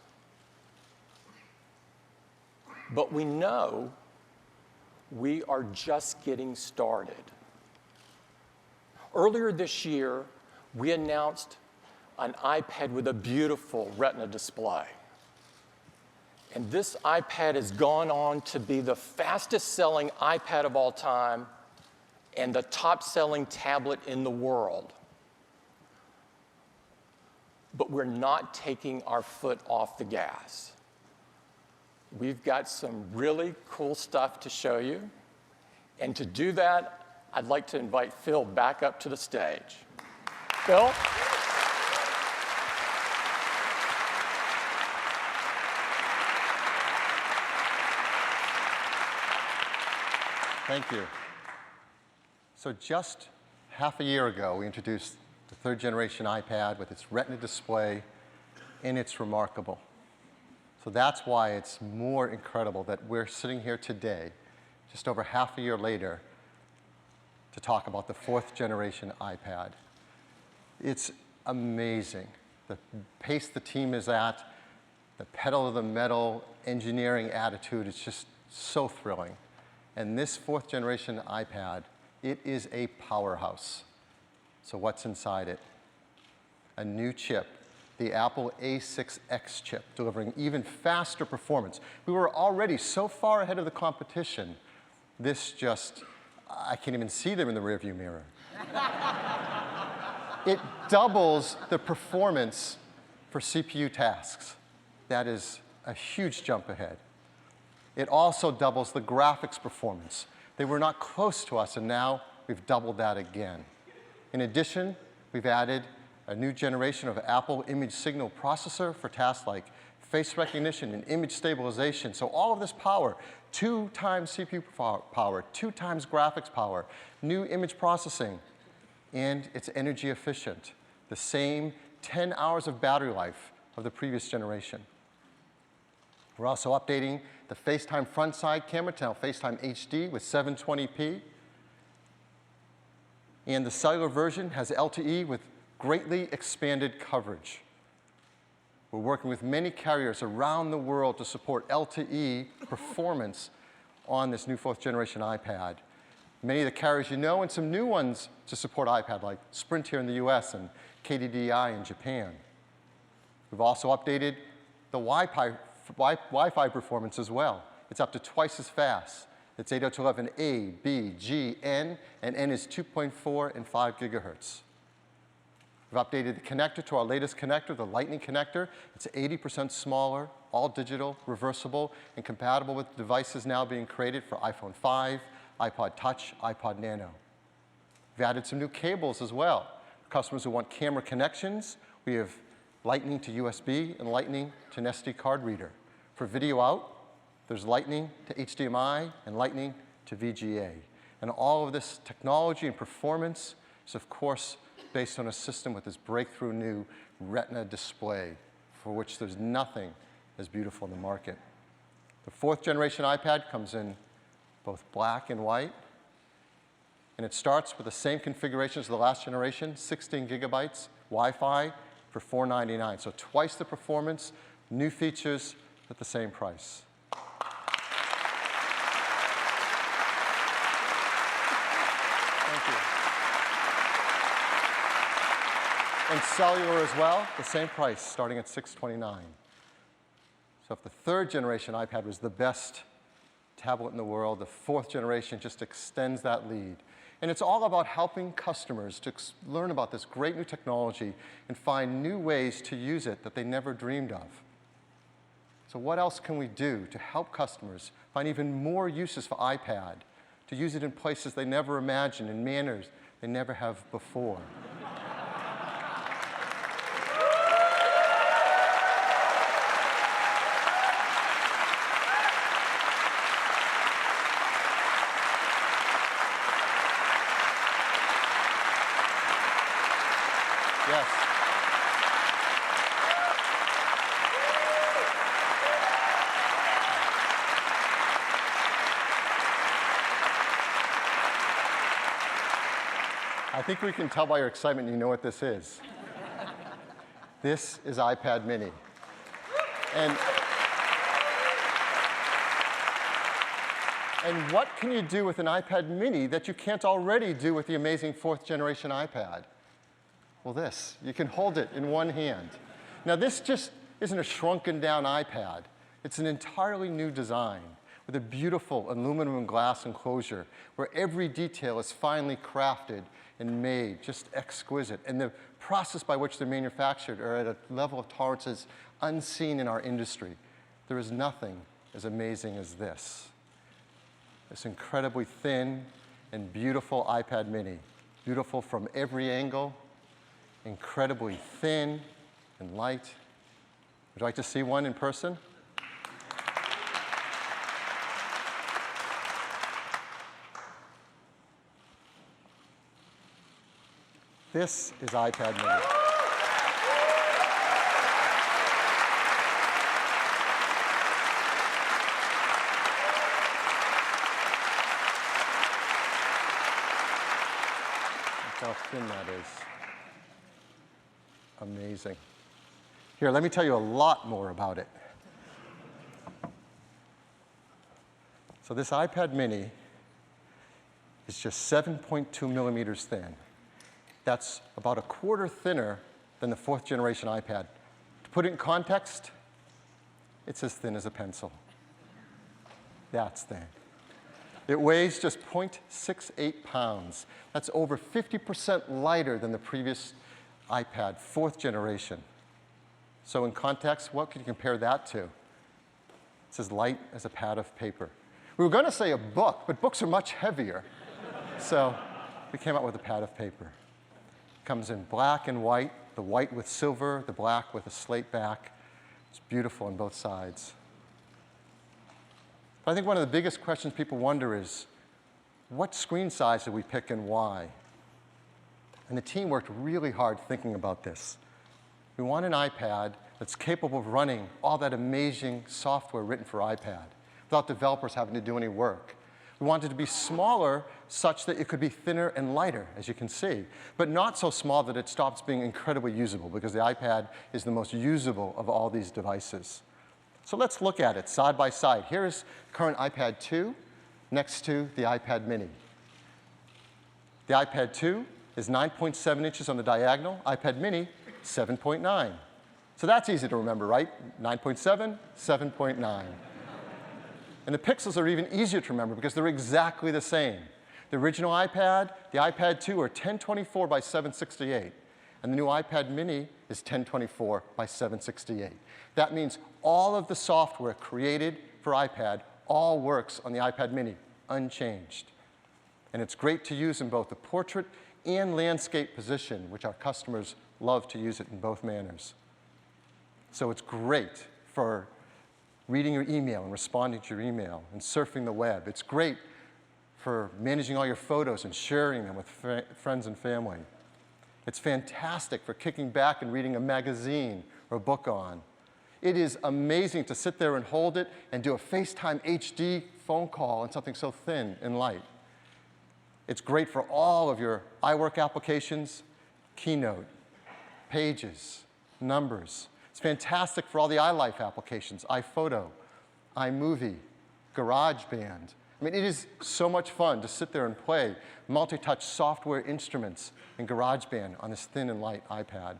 But we know we are just getting started. Earlier this year, we announced an iPad with a beautiful Retina display. And this iPad has gone on to be the fastest-selling iPad of all time and the top-selling tablet in the world. But we're not taking our foot off the gas. We've got some really cool stuff to show you. And to do that, I'd like to invite Phil back up to the stage. Phil? Thank you. So just half a year ago, we introduced the third generation iPad with its Retina display, and it's remarkable. So that's why it's more incredible that we're sitting here today, just over half a year later, to talk about the fourth generation iPad. It's amazing the pace the team is at, the pedal to the metal engineering attitude. It's just so thrilling. And this fourth generation iPad, it is a powerhouse. So what's inside it? A new chip, the Apple A6X chip, delivering even faster performance. We were already so far ahead of the competition, I can't even see them in the rearview mirror. It doubles the performance for CPU tasks. That is a huge jump ahead. It also doubles the graphics performance. They were not close to us, and now we've doubled that again. In addition, we've added a new generation of Apple image signal processor for tasks like face recognition and image stabilization. So all of this power, 2 times CPU power, 2 times graphics power, new image processing, and it's energy efficient. The same 10 hours of battery life of the previous generation. We're also updating the FaceTime front side camera to now FaceTime HD with 720p. And the cellular version has LTE with greatly expanded coverage. We're working with many carriers around the world to support LTE performance on this new fourth generation iPad. Many of the carriers you know, and some new ones to support iPad, like Sprint here in the US and KDDI in Japan. We've also updated the Wi-Fi performance as well. It's up to twice as fast. It's 802.11a, b, g, n, and n is 2.4 and 5 gigahertz. We've updated the connector to our latest connector, the Lightning connector. It's 80% smaller, all digital, reversible, and compatible with devices now being created for iPhone 5, iPod Touch, iPod Nano. We've added some new cables as well. For customers who want camera connections, we have Lightning to USB and Lightning to an SD card reader. For video out, there's Lightning to HDMI and Lightning to VGA. And all of this technology and performance is, of course, based on a system with this breakthrough new Retina display, for which there's nothing as beautiful in the market. The fourth generation iPad comes in both black and white, and it starts with the same configuration as the last generation, 16 gigabytes, Wi-Fi for $499. So twice the performance, new features at the same price. Thank you. And cellular as well, the same price, starting at $629. So if the third generation iPad was the best tablet in the world, the fourth generation just extends that lead. And it's all about helping customers to learn about this great new technology and find new ways to use it that they never dreamed of. So what else can we do to help customers find even more uses for iPad, to use it in places they never imagined, in manners they never have before? Yes. I think we can tell by your excitement you know what this is. This is iPad mini. And what can you do with an iPad mini that you can't already do with the amazing 4th generation iPad? Well, this. You can hold it in one hand. Now, this just isn't a shrunken down iPad. It's an entirely new design with a beautiful aluminum and glass enclosure where every detail is finely crafted and made, just exquisite. And the process by which they're manufactured are at a level of tolerances unseen in our industry. There is nothing as amazing as this. This incredibly thin and beautiful iPad mini. Beautiful from every angle, incredibly thin and light. Would you like to see one in person? This is iPad mini. Look how thin that is. Amazing. Here, let me tell you a lot more about it. So this iPad mini is just 7.2 millimeters thin. That's about a quarter thinner than the 4th generation iPad. To put it in context, it's as thin as a pencil. That's thin. It weighs just 0.68 pounds. That's over 50% lighter than the previous iPad, 4th generation. So in context, what could you compare that to? It's as light as a pad of paper. We were going to say a book, but books are much heavier. So we came out with a pad of paper. It comes in black and white, the white with silver, the black with a slate back. It's beautiful on both sides. But I think one of the biggest questions people wonder is, what screen size did we pick and why? And the team worked really hard thinking about this. We want an iPad that's capable of running all that amazing software written for iPad without developers having to do any work. We wanted it to be smaller such that it could be thinner and lighter, as you can see, but not so small that it stops being incredibly usable, because the iPad is the most usable of all these devices. So let's look at it side by side. Here's current iPad 2 next to the iPad mini. The iPad 2 is 9.7 inches on the diagonal, iPad mini 7.9. So that's easy to remember, right? 9.7, 7.9. And the pixels are even easier to remember because they're exactly the same. The original iPad, the iPad 2 are 1024 by 768. And the new iPad mini is 1024 by 768. That means all of the software created for iPad all works on the iPad mini, unchanged. And it's great to use in both the portrait and landscape position, which our customers love to use it in both manners. So it's great for reading your email and responding to your email and surfing the web. It's great for managing all your photos and sharing them with friends and family. It's fantastic for kicking back and reading a magazine or a book on. It is amazing to sit there and hold it and do a FaceTime HD phone call on something so thin and light. It's great for all of your iWork applications, Keynote, Pages, Numbers. It's fantastic for all the iLife applications, iPhoto, iMovie, GarageBand. I mean, it is so much fun to sit there and play multi-touch software instruments in GarageBand on this thin and light iPad.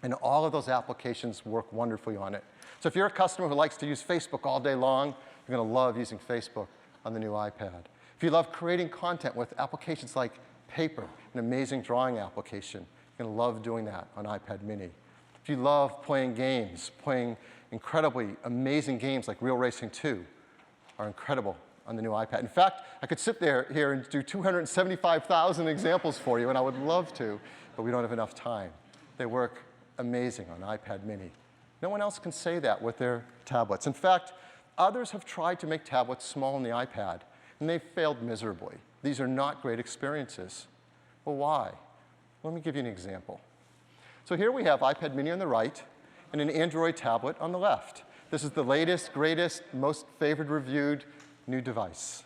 And all of those applications work wonderfully on it. So if you're a customer who likes to use Facebook all day long, you're going to love using Facebook on the new iPad. If you love creating content with applications like Paper, an amazing drawing application, you're going to love doing that on iPad mini. If you love playing games, playing incredibly amazing games like Real Racing 2 are incredible on the new iPad. In fact, I could sit here and do 275,000 examples for you, and I would love to, but we don't have enough time. They work amazing on iPad mini. No one else can say that with their tablets. In fact, others have tried to make tablets small on the iPad, and they've failed miserably. These are not great experiences. Well, why? Let me give you an example. So here we have iPad mini on the right and an Android tablet on the left. This is the latest, greatest, most favored, reviewed new device.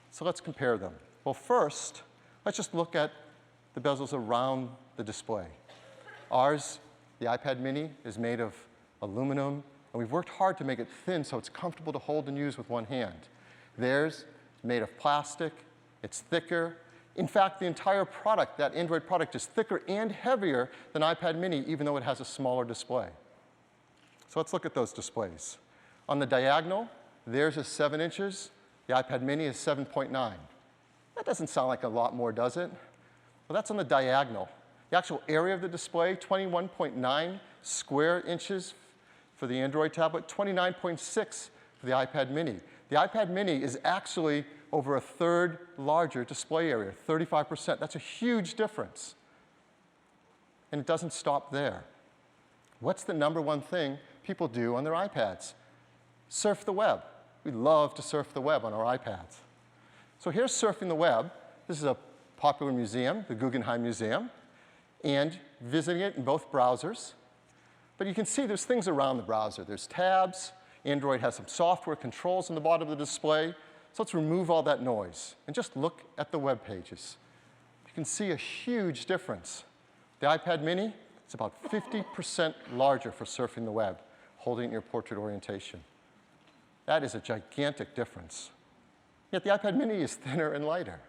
So let's compare them. Well, first, let's just look at the bezels around the display. Ours, the iPad mini, is made of aluminum, and we've worked hard to make it thin so it's comfortable to hold and use with one hand. Theirs, made of plastic, it's thicker. In fact, the entire product, that Android product, is thicker and heavier than iPad mini, even though it has a smaller display. So let's look at those displays. On the diagonal, theirs is 7 inches, the iPad mini is 7.9. That doesn't sound like a lot more, does it? Well, that's on the diagonal. The actual area of the display, 21.9 square inches for the Android tablet, 29.6 for the iPad mini. The iPad mini is actually over a third larger display area, 35%. That's a huge difference. And it doesn't stop there. What's the number one thing people do on their iPads? Surf the web. We love to surf the web on our iPads. So here's surfing the web. This is a popular museum, the Guggenheim Museum, and visiting it in both browsers. But you can see there's things around the browser. There's tabs. Android has some software controls on the bottom of the display. So let's remove all that noise and just look at the web pages. You can see a huge difference. The iPad mini is about 50% larger for surfing the web, holding it in your portrait orientation. That is a gigantic difference. Yet the iPad mini is thinner and lighter.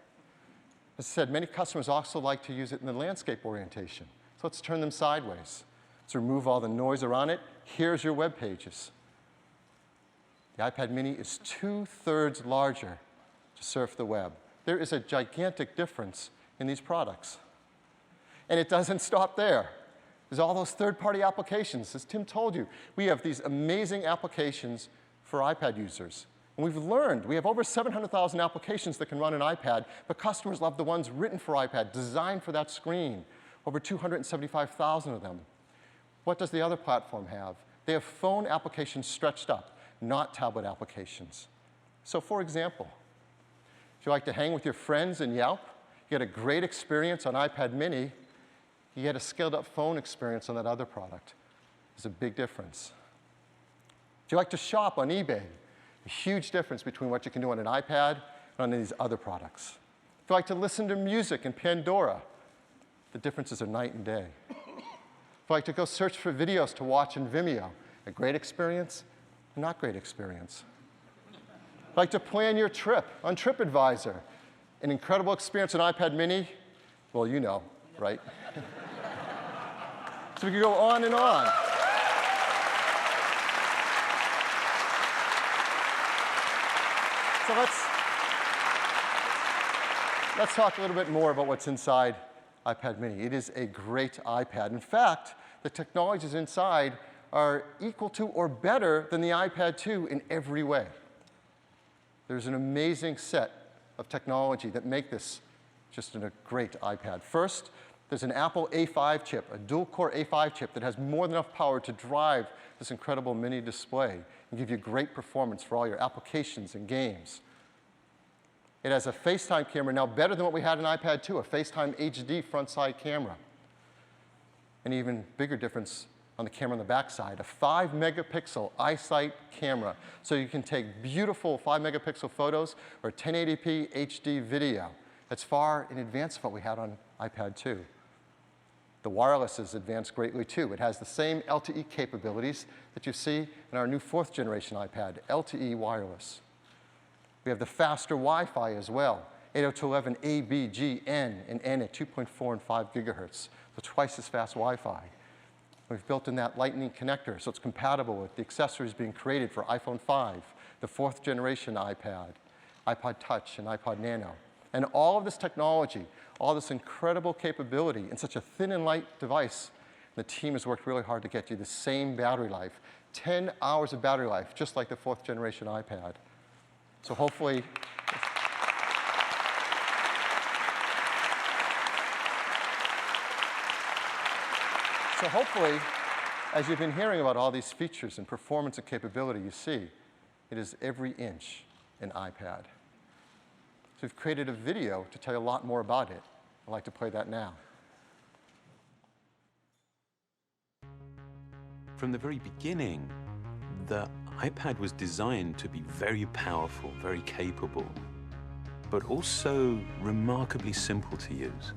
As I said, many customers also like to use it in the landscape orientation. So let's turn them sideways. Let's remove all the noise around it. Here's your web pages. The iPad mini is 2/3 larger to surf the web. There is a gigantic difference in these products. And it doesn't stop there. There's all those third-party applications. As Tim told you, we have these amazing applications for iPad users. And we've learned, we have over 700,000 applications that can run an iPad, but customers love the ones written for iPad, designed for that screen, over 275,000 of them. What does the other platform have? They have phone applications stretched up, not tablet applications. So for example, if you like to hang with your friends in Yelp, you get a great experience on iPad mini, you get a scaled-up phone experience on that other product. There's a big difference. If you like to shop on eBay, a huge difference between what you can do on an iPad and on these other products. If you like to listen to music in Pandora, the differences are night and day. If you like to go search for videos to watch in Vimeo, a great experience, a not great experience. If you like to plan your trip on TripAdvisor, an incredible experience on iPad mini, well, you know, right? So we could go on and on. So let's talk a little bit more about what's inside iPad mini. It is a great iPad. In fact, the technologies inside are equal to or better than the iPad 2 in every way. There's an amazing set of technology that make this just a great iPad. First, there's an Apple A5 chip, a dual-core A5 chip that has more than enough power to drive this incredible mini display and give you great performance for all your applications and games. It has a FaceTime camera now better than what we had in iPad 2, a FaceTime HD front-side camera. An even bigger difference on the camera on the backside, a 5-megapixel iSight camera, so you can take beautiful 5-megapixel photos or 1080p HD video. That's far in advance of what we had on iPad 2. The wireless is advanced greatly too. It has the same LTE capabilities that you see in our new 4th generation iPad, LTE wireless. We have the faster Wi-Fi as well, 802.11 A, B, G, N, and N at 2.4 and 5 gigahertz, so twice as fast Wi-Fi. We've built in that Lightning connector, so it's compatible with the accessories being created for iPhone 5, the 4th generation iPad, iPod Touch, and iPod Nano. And all of this technology, all this incredible capability in such a thin and light device The team has worked really hard to get you the same battery life, 10 hours of battery life, just like the 4th generation iPad. So hopefully, as you've been hearing about all these features and performance and capability you see, it is every inch an iPad. So we've created a video to tell you a lot more about it. I'd like to play that now. From the very beginning, the iPad was designed to be very powerful, very capable, but also remarkably simple to use.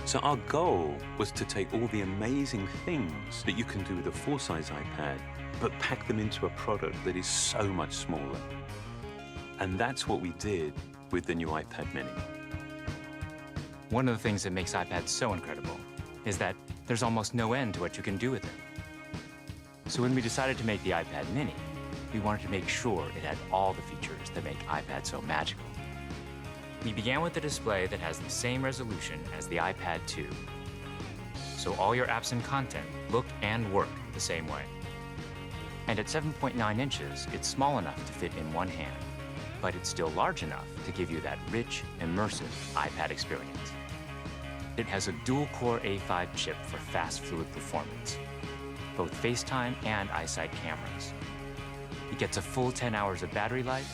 So our goal was to take all the amazing things that you can do with a full-size iPad, but pack them into a product that is so much smaller. And that's what we did with the new iPad mini. One of the things that makes iPads so incredible is that there's almost no end to what you can do with it. So when we decided to make the iPad mini, we wanted to make sure it had all the features that make iPad so magical. We began with a display that has the same resolution as the iPad 2. So all your apps and content look and work the same way. And at 7.9 inches, it's small enough to fit in one hand, but it's still large enough to give you that rich, immersive iPad experience. It has a dual-core A5 chip for fast, fluid performance, both FaceTime and iSight cameras. It gets a full 10 hours of battery life,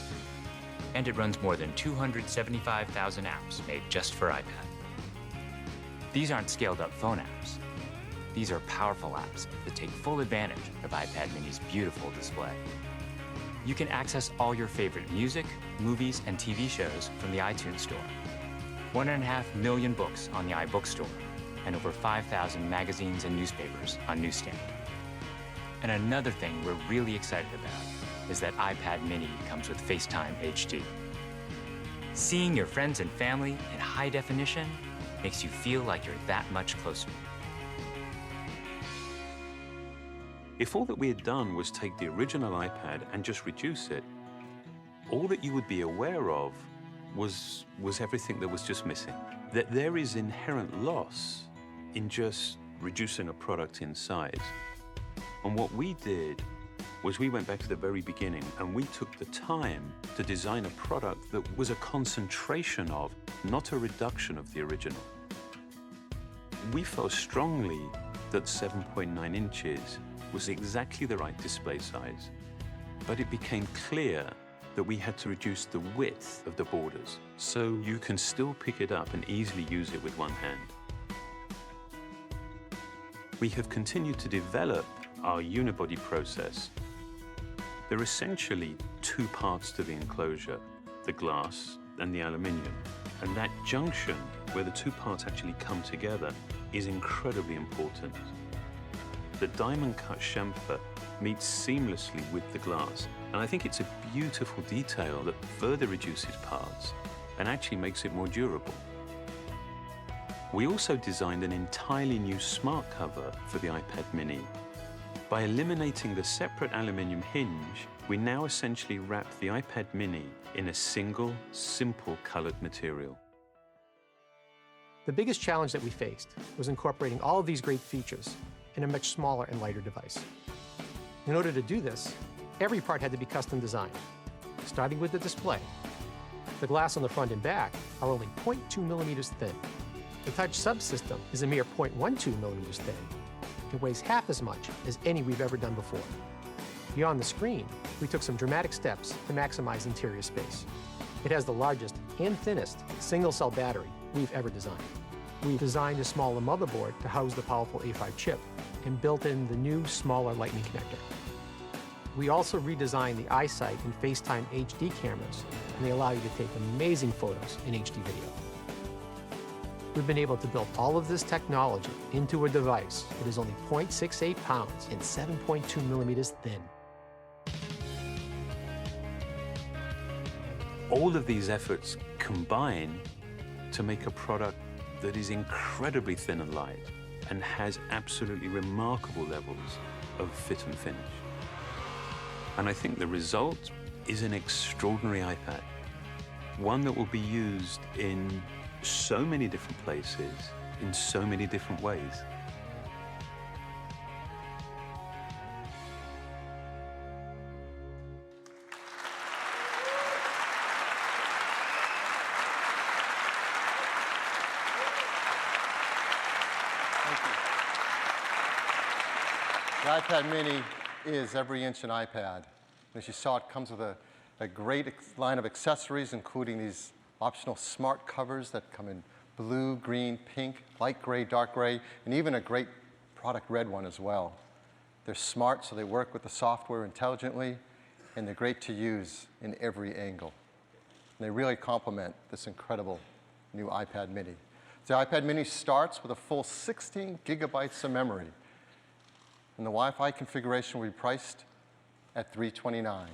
and it runs more than 275,000 apps made just for iPad. These aren't scaled-up phone apps. These are powerful apps that take full advantage of iPad mini's beautiful display. You can access all your favorite music, movies, and TV shows from the iTunes Store. 1.5 million books on the iBookstore, and over 5,000 magazines and newspapers on Newsstand. And another thing we're really excited about is that iPad mini comes with FaceTime HD. Seeing your friends and family in high definition makes you feel like you're that much closer. If all that we had done was take the original iPad and just reduce it, all that you would be aware of was everything that was just missing. That there is inherent loss in just reducing a product in size. And what we did was we went back to the very beginning and we took the time to design a product that was a concentration of, not a reduction of the original. We felt strongly that 7.9 inches was exactly the right display size, but it became clear that we had to reduce the width of the borders so you can still pick it up and easily use it with one hand. We have continued to develop our unibody process. There are essentially two parts to the enclosure, the glass and the aluminium. And that junction where the two parts actually come together is incredibly important. The diamond cut chamfer meets seamlessly with the glass. And I think it's a beautiful detail that further reduces parts and actually makes it more durable. We also designed an entirely new smart cover for the iPad mini. By eliminating the separate aluminium hinge, we now essentially wrap the iPad mini in a single, simple colored material. The biggest challenge that we faced was incorporating all of these great features in a much smaller and lighter device. In order to do this, every part had to be custom designed, starting with the display. The glass on the front and back are only 0.2 millimeters thin. The touch subsystem is a mere 0.12 millimeters thin. It weighs half as much as any we've ever done before. Beyond the screen, we took some dramatic steps to maximize interior space. It has the largest and thinnest single-cell battery we've ever designed. We designed a smaller motherboard to house the powerful A5 chip and built in the new, smaller Lightning connector. We also redesigned the iSight and FaceTime HD cameras, and they allow you to take amazing photos in HD video. We've been able to build all of this technology into a device that is only 0.68 pounds and 7.2 millimeters thin. All of these efforts combine to make a product that is incredibly thin and light and has absolutely remarkable levels of fit and finish. And I think the result is an extraordinary iPad, one that will be used in so many different places in so many different ways. The iPad mini is every inch an iPad. As you saw, it comes with a great line of accessories, including these optional smart covers that come in blue, green, pink, light gray, dark gray, and even a great product red one as well. They're smart, so they work with the software intelligently, and they're great to use in every angle. And they really complement this incredible new iPad mini. The iPad mini starts with a full 16 gigabytes of memory, and the Wi-Fi configuration will be priced at $329. Now,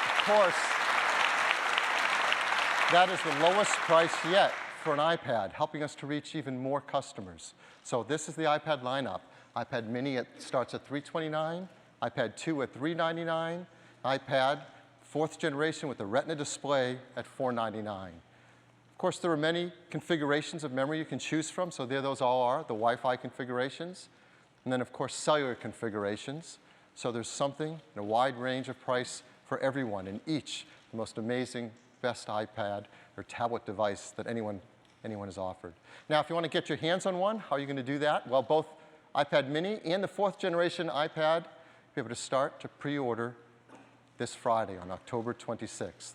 of course, that is the lowest price yet for an iPad, helping us to reach even more customers. So this is the iPad lineup. iPad mini starts at $329, iPad 2 at $399, iPad 4th generation with the Retina display at $499. Of course, there are many configurations of memory you can choose from, so there those all are, the Wi-Fi configurations. And then, of course, cellular configurations. So there's something in a wide range of price for everyone in each, the most amazing, best iPad or tablet device that anyone has offered. Now, if you want to get your hands on one, how are you going to do that? Well, both iPad mini and the 4th generation iPad, you'll be able to start to pre-order this Friday on October 26th.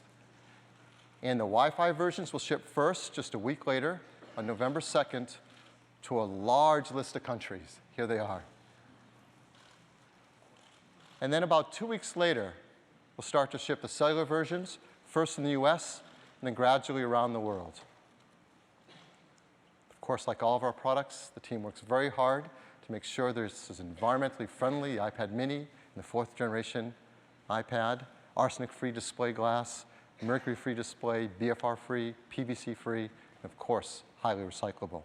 And the Wi-Fi versions will ship first, just a week later, on November 2nd, to a large list of countries. Here they are. And then about 2 weeks later, we'll start to ship the cellular versions, first in the US, and then gradually around the world. Of course, like all of our products, the team works very hard to make sure this is environmentally friendly, the iPad mini and the 4th generation iPad, arsenic-free display glass, mercury-free display, BFR-free, PVC-free, and of course, highly recyclable.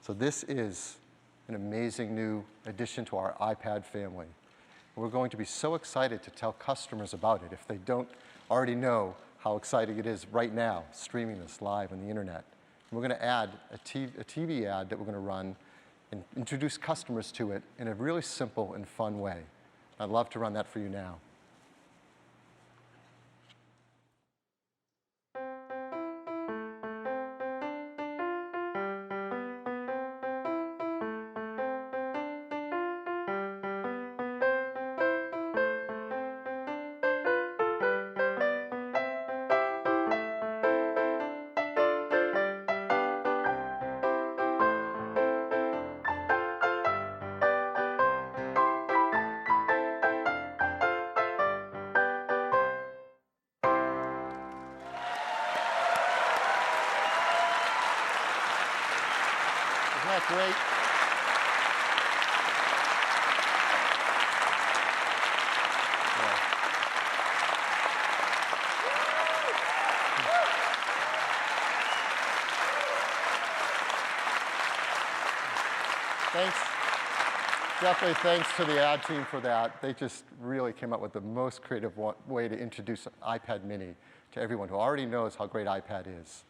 So this is an amazing new addition to our iPad family. We're going to be so excited to tell customers about it if they don't already know how exciting it is right now, streaming this live on the internet. And we're going to add a TV ad that we're going to run and introduce customers to it in a really simple and fun way. I'd love to run that for you now. Isn't that great? Thanks. Definitely thanks to the ad team for that. They just really came up with the most creative way to introduce iPad mini to everyone who already knows how great iPad is.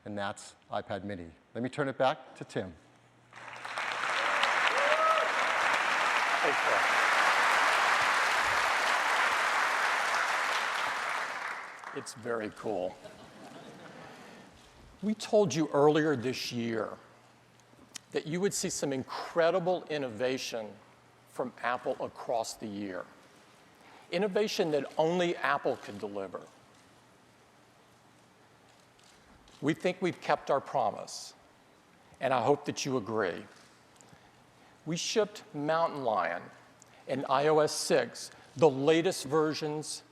And that's iPad mini. Let me turn it back to Tim. Thanks, Phil. It's very cool. We told you earlier this year that you would see some incredible innovation from Apple across the year. Innovation that only Apple could deliver. We think we've kept our promise, and I hope that you agree. We shipped Mountain Lion and iOS 6, the latest versions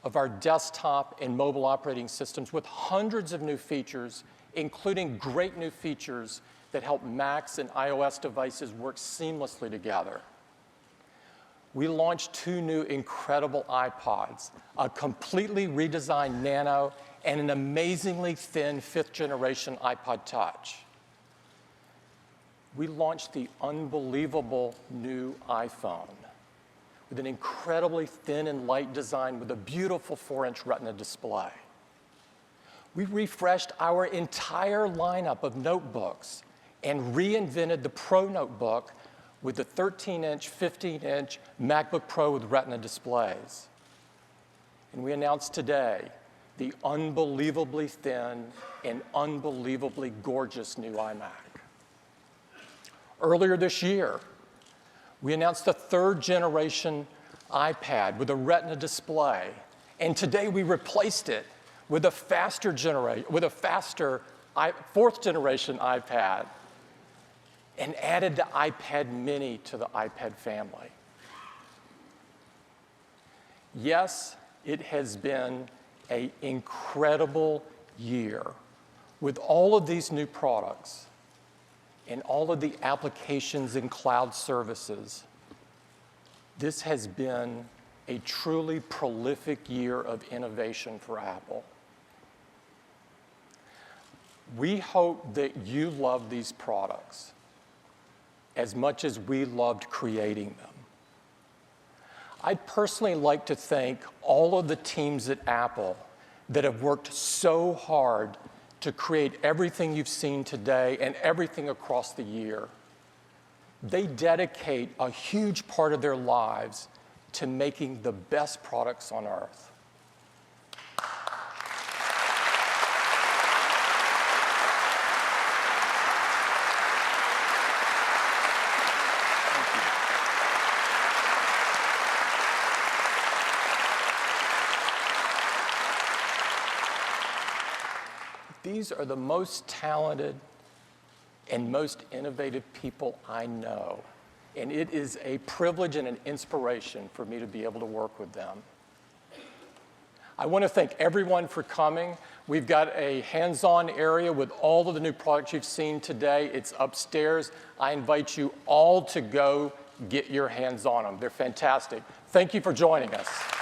of our desktop and mobile operating systems with hundreds of new features, including great new features that help Macs and iOS devices work seamlessly together. We launched 2 new incredible iPods, a completely redesigned Nano and an amazingly thin 5th generation iPod Touch. We launched the unbelievable new iPhone with an incredibly thin and light design with a beautiful 4-inch Retina display. We refreshed our entire lineup of notebooks and reinvented the Pro Notebook with the 13-inch, 15-inch MacBook Pro with Retina displays. And we announced today the unbelievably thin and unbelievably gorgeous new iMac. Earlier this year, we announced the 3rd generation iPad with a Retina display, and today we replaced it with a faster 4th generation iPad and added the iPad mini to the iPad family. Yes, it has been an incredible year with all of these new products and all of the applications and cloud services. This has been a truly prolific year of innovation for Apple. We hope that you love these products as much as we loved creating them. I'd personally like to thank all of the teams at Apple that have worked so hard to create everything you've seen today and everything across the year. They dedicate a huge part of their lives to making the best products on earth. These are the most talented and most innovative people I know. And it is a privilege and an inspiration for me to be able to work with them. I want to thank everyone for coming. We've got a hands-on area with all of the new products you've seen today. It's upstairs. I invite you all to go get your hands on them. They're fantastic. Thank you for joining us.